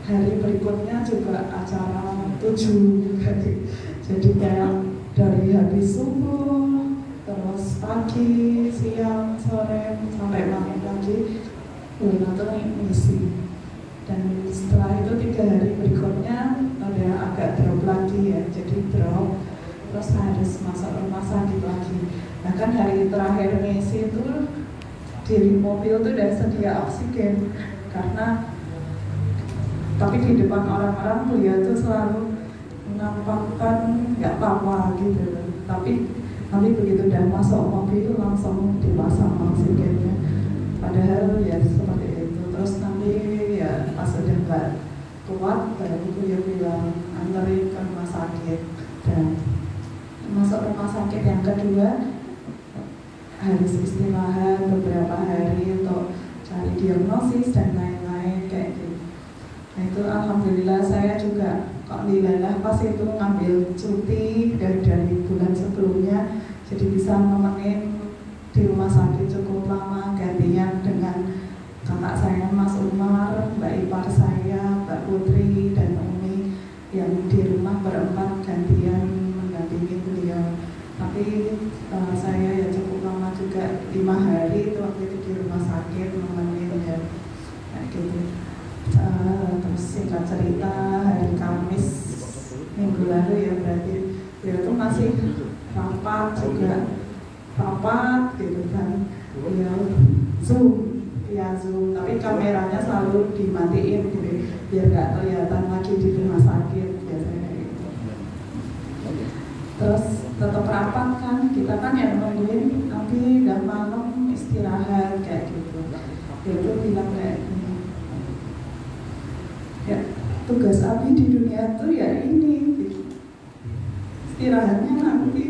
Hari berikutnya juga acara 7 jadi kayak dari habis subuh terus pagi, siang, sore sampai malam lagi beliau tuh mengisi. Dan setelah itu 3 hari berikutnya ada agak drop lagi ya, jadi drop terus harus masuk rumah sakit lagi. Bahkan hari terakhir ngisi itu di mobil tuh udah sedia oksigen, karena tapi di depan orang-orang beliau tuh selalu menampakkan nggak apa-apa gitu, tapi begitu udah masuk mobil langsung dipasang oksigennya, padahal ya seperti itu. Terus nanti ya pas udah nggak kuat baru beliau bilang anterin ke rumah sakit, dan masuk rumah sakit yang kedua harus istirahat beberapa hari untuk cari diagnosis dan lain-lain kayak gitu. Nah itu alhamdulillah saya juga kok dilalah pas itu ngambil cuti dari bulan sebelumnya, jadi bisa nemenin di rumah sakit cukup lama, gantian dengan kakak saya Mas Umar, Mbak Ipar saya, Mbak Putri dan Umi yang di rumah berempat gantian mendampingi beliau. Tapi saya ya cukup lama juga, 5 hari itu waktu itu di rumah sakit nemenin ya kayak gitu. Terus singkat cerita hari Kamis minggu lalu ya berarti beliau tuh masih rapat juga, rapat gitu kan, beliau Zoom, tapi kameranya selalu dimatiin gitu biar nggak kelihatan lagi di rumah sakit biasanya gitu. Terus tetap rapat kan, kita kan yang nungguin nanti udah malam istirahat kayak gitu. Dia tuh bilang kayak gini, ya tugas Abi di dunia tuh ya ini gitu. Istirahatnya nanti.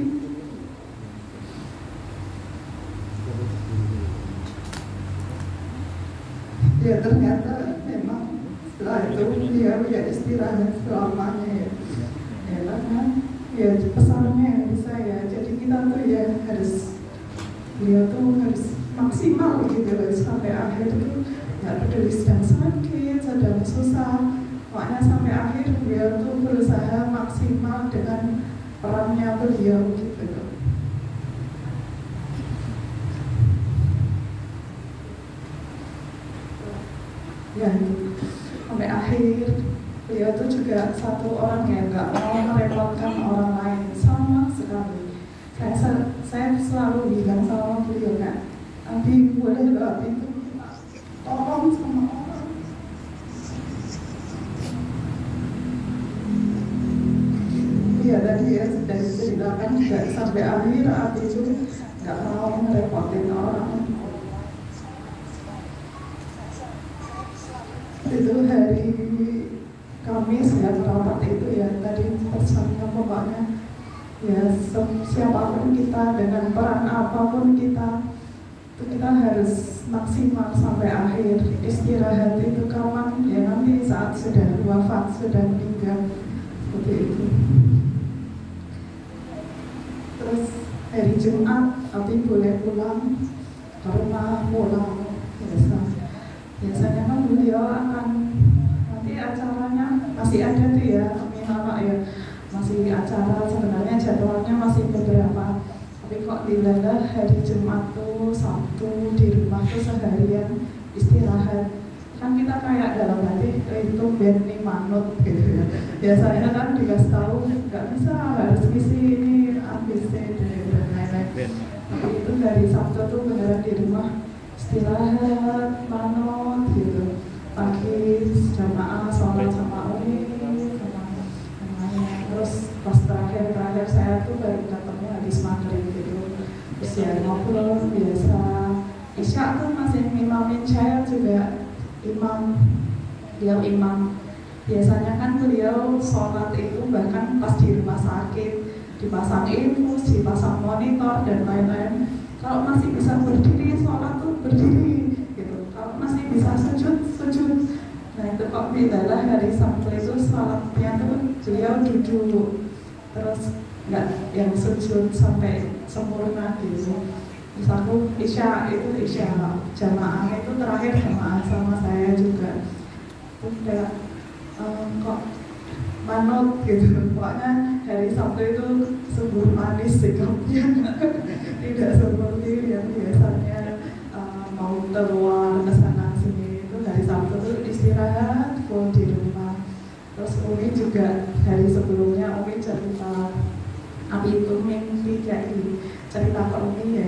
Ya ternyata memang setelah itu dia istirahat selamanya ya. Ya karena ya pesannya dari saya, jadi kita tuh ya harus, dia tuh harus maksimal gitu loh sampai akhir itu, nggak peduli sedang sakit, sedang susah, pokoknya sampai akhir beliau tuh berusaha maksimal dengan perannya beliau gitu loh. Ya itu sampai akhir beliau tuh juga satu orang yang nggak mau merepotkan orang lain sama sekali. Saya selalu bilang sama beliau kan, Abi boleh loh Abi itu tolong sama orang. Iya tadi ya sudah diceritakan juga sampai akhir Abi itu nggak mau merepotin orang. Itu hari Kamis ya rapat itu ya tadi pesannya pokoknya ya siapapun kita dengan peran apapun kita itu kita harus maksimal sampai akhir. Istirahat itu kapan ya nanti saat sudah wafat, sudah meninggal seperti itu. Terus hari Jumat Abi boleh pulang ke rumah, pulang biasanya kan beliau akan nanti acaranya masih ada tuh ya, Pak ya, masih acara sebenarnya jadwalnya masih beberapa, tapi kok dilalah hari Jumat tuh Sabtu di rumah tuh seharian istirahat kan kita kayak dalam hati itu band ini manut gitu ya. Biasanya kan dikasih tahu nggak bisa, harus isi ini ABC dan lain-lain. Tapi itu dari Sabtu tuh beneran di rumah istirahat, manut gitu. Pagi jamaah sholat sama Umi sama namanya. Terus pas terakhir saya tuh baru ketemu habis maghrib gitu. Terus ya ngobrol biasa. Isya tuh masih imamin saya juga beliau imam. Biasanya kan beliau sholat itu bahkan pas di rumah sakit dipasang infus, dipasang monitor dan lain-lain. Kalau masih bisa berdiri sholat tuh berdiri gitu. Kalau masih bisa sujud. Nah itu kok bidalah hari Sabtu itu sholatnya tuh beliau duduk terus nggak yang sujud sampai sempurna gitu. Terus aku isya jamaah itu terakhir jamaah sama saya juga. Udah kok manut gitu. Pokoknya hari Sabtu itu sungguh manis sikapnya. Tidak seperti yang biasanya mau keluar ke sana sini. Itu hari Sabtu itu istirahat full di rumah. Terus Umi juga hari sebelumnya Umi cerita Abi itu mimpi kayak gini. Cerita ke Umi ya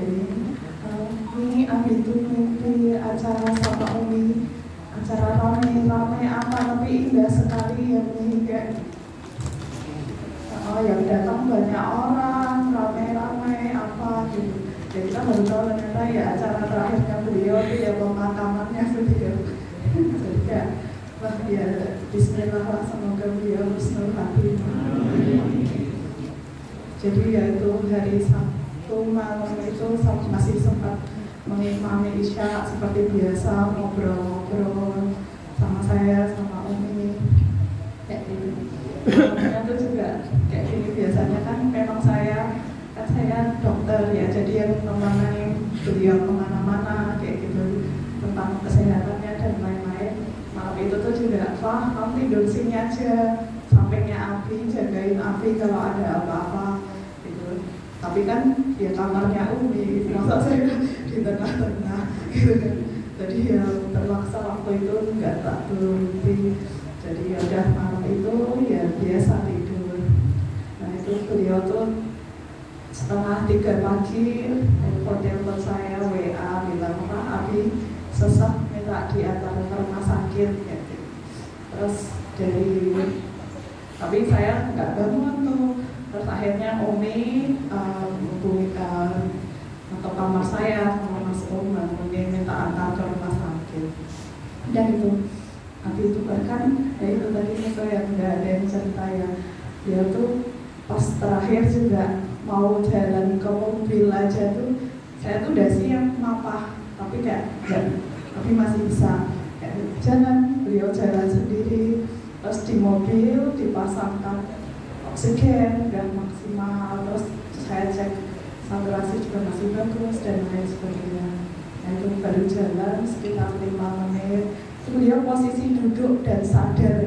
ini Abi itu mimpi acara sama Umi, acara rame apa tapi indah sekali ya Umi kayak yang datang banyak orang, rame apa gitu. Jadi kita baru tahu ternyata ya acara terakhirnya beliau itu ya pemakamannya beliau. Jadi kayak wah ya bismillah lah, semoga beliau husnul khatimah. Jadi ya itu hari Sabtu malam itu masih sempat mengimami isya seperti biasa, ngobrol-ngobrol sama saya, sama Umi kayak gitu. Itu juga kayak gini biasanya kan memang saya dokter ya, jadi yang menemani beliau kemana-mana kayak gitu tentang kesehatannya dan lain-lain. Malam itu tuh juga wah kamu tidur sini aja, sampingnya Abi, jagain Abi kalau ada apa-apa gitu. Tapi kan ya kamarnya Umi, masa saya di tengah-tengah gitu kan. Jadi ya terpaksa waktu itu nggak tak turuti. Jadi ya udah malam itu ya biasa tidur. Nah itu beliau tuh setengah 3 pagi telepon saya WA bilang Pak Abi sesak minta diantar ke rumah sakit gitu. Terus tapi saya nggak bangun tuh. Terus akhirnya Umi hubungi atau kamar saya sama Mas Om bangunin minta antar ke rumah sakit. Dan itu Abi itu bahkan ya itu tadi itu yang nggak ada yang cerita ya, dia tuh pas terakhir juga mau jalan ke mobil aja tuh saya tuh udah siap mapah tapi tapi masih bisa jalan, beliau jalan sendiri. Terus di mobil dipasangkan oksigen udah maksimal, terus saya cek saturasi juga masih bagus dan lain sebagainya. Nah itu baru jalan sekitar 5 menit beliau posisi duduk dan sadar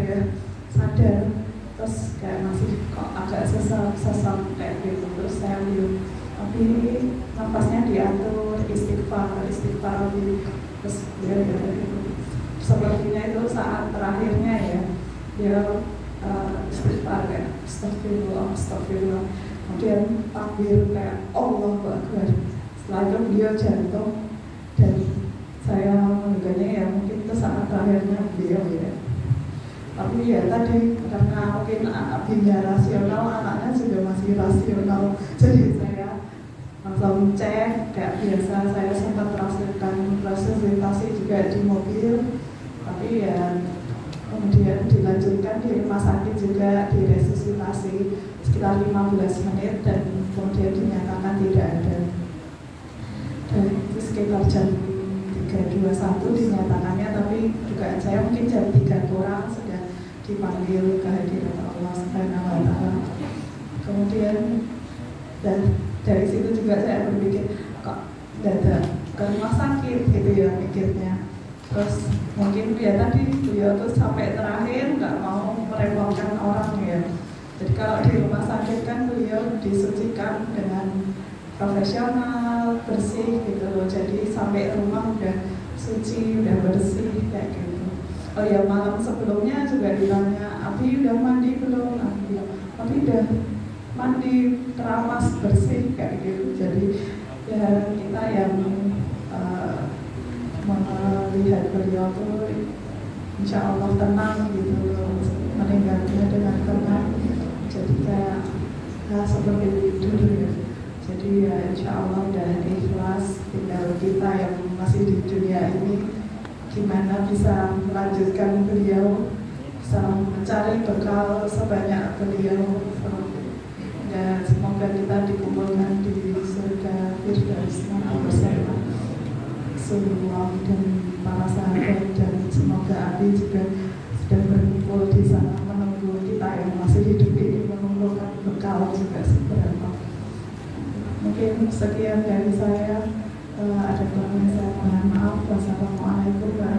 terus kayak masih kok agak sesam kayak gitu. Terus saya bilang tapi napasnya diatur, istighfar terus beliau gitu. Sepertinya itu saat terakhirnya ya dia istighfar kayak astagfirullah kemudian takbir kayak Allahu Akbar. Setelah itu beliau jatuh dan saya menduga ya mungkin itu saat terakhirnya beliau ya. Tapi ya tadi karena mungkin abinya rasional, anaknya juga masih rasional, jadi saya langsung cek kayak biasa. Saya sempat resusitasi juga di mobil, tapi ya kemudian dilanjutkan di rumah sakit juga diresusitasi sekitar 15 menit dan kemudian dinyatakan tidak ada. Dan itu sekitar jam 3.21 dinyatakannya, tapi juga saya mungkin jam 3 kurang sudah dipanggil ke hadirat Allah Subhanahu wa Ta'ala. Kemudian dan dari situ juga saya berpikir kok tidak ke rumah sakit gitu ya mikirnya. Terus mungkin ya tadi beliau tuh sampai terakhir nggak mau merepotkan orang ya. Jadi kalau di rumah sakit kan beliau disucikan dengan profesional, bersih gitu loh. Jadi sampai rumah udah suci, udah bersih kayak gitu. Oh ya, malam sebelumnya juga ditanya, Abi udah mandi belum? Abi bilang, Abi udah mandi, keramas, bersih kayak gitu. Jadi ya kita yang melihat beliau tuh insya Allah tenang gitu, meninggalnya dengan tenang. Jadi kayak seperti dulu ya. Jadi ya insya Allah udah ikhlas, tinggal kita yang masih di dunia ini gimana bisa melanjutkan beliau, bisa mencari bekal sebanyak beliau. Ya semoga kita dikumpulkan di surga Firdaus bersama Rasulullah dan para sahabat, dan semoga Abi juga sudah berkumpul di sana menunggu kita yang masih hidup ini mengumpulkan bekal juga seberapa. Mungkin sekian dari saya. Ada kurangnya saya mohon maaf. Wassalamualaikum warahmatullahi wabarakatuh.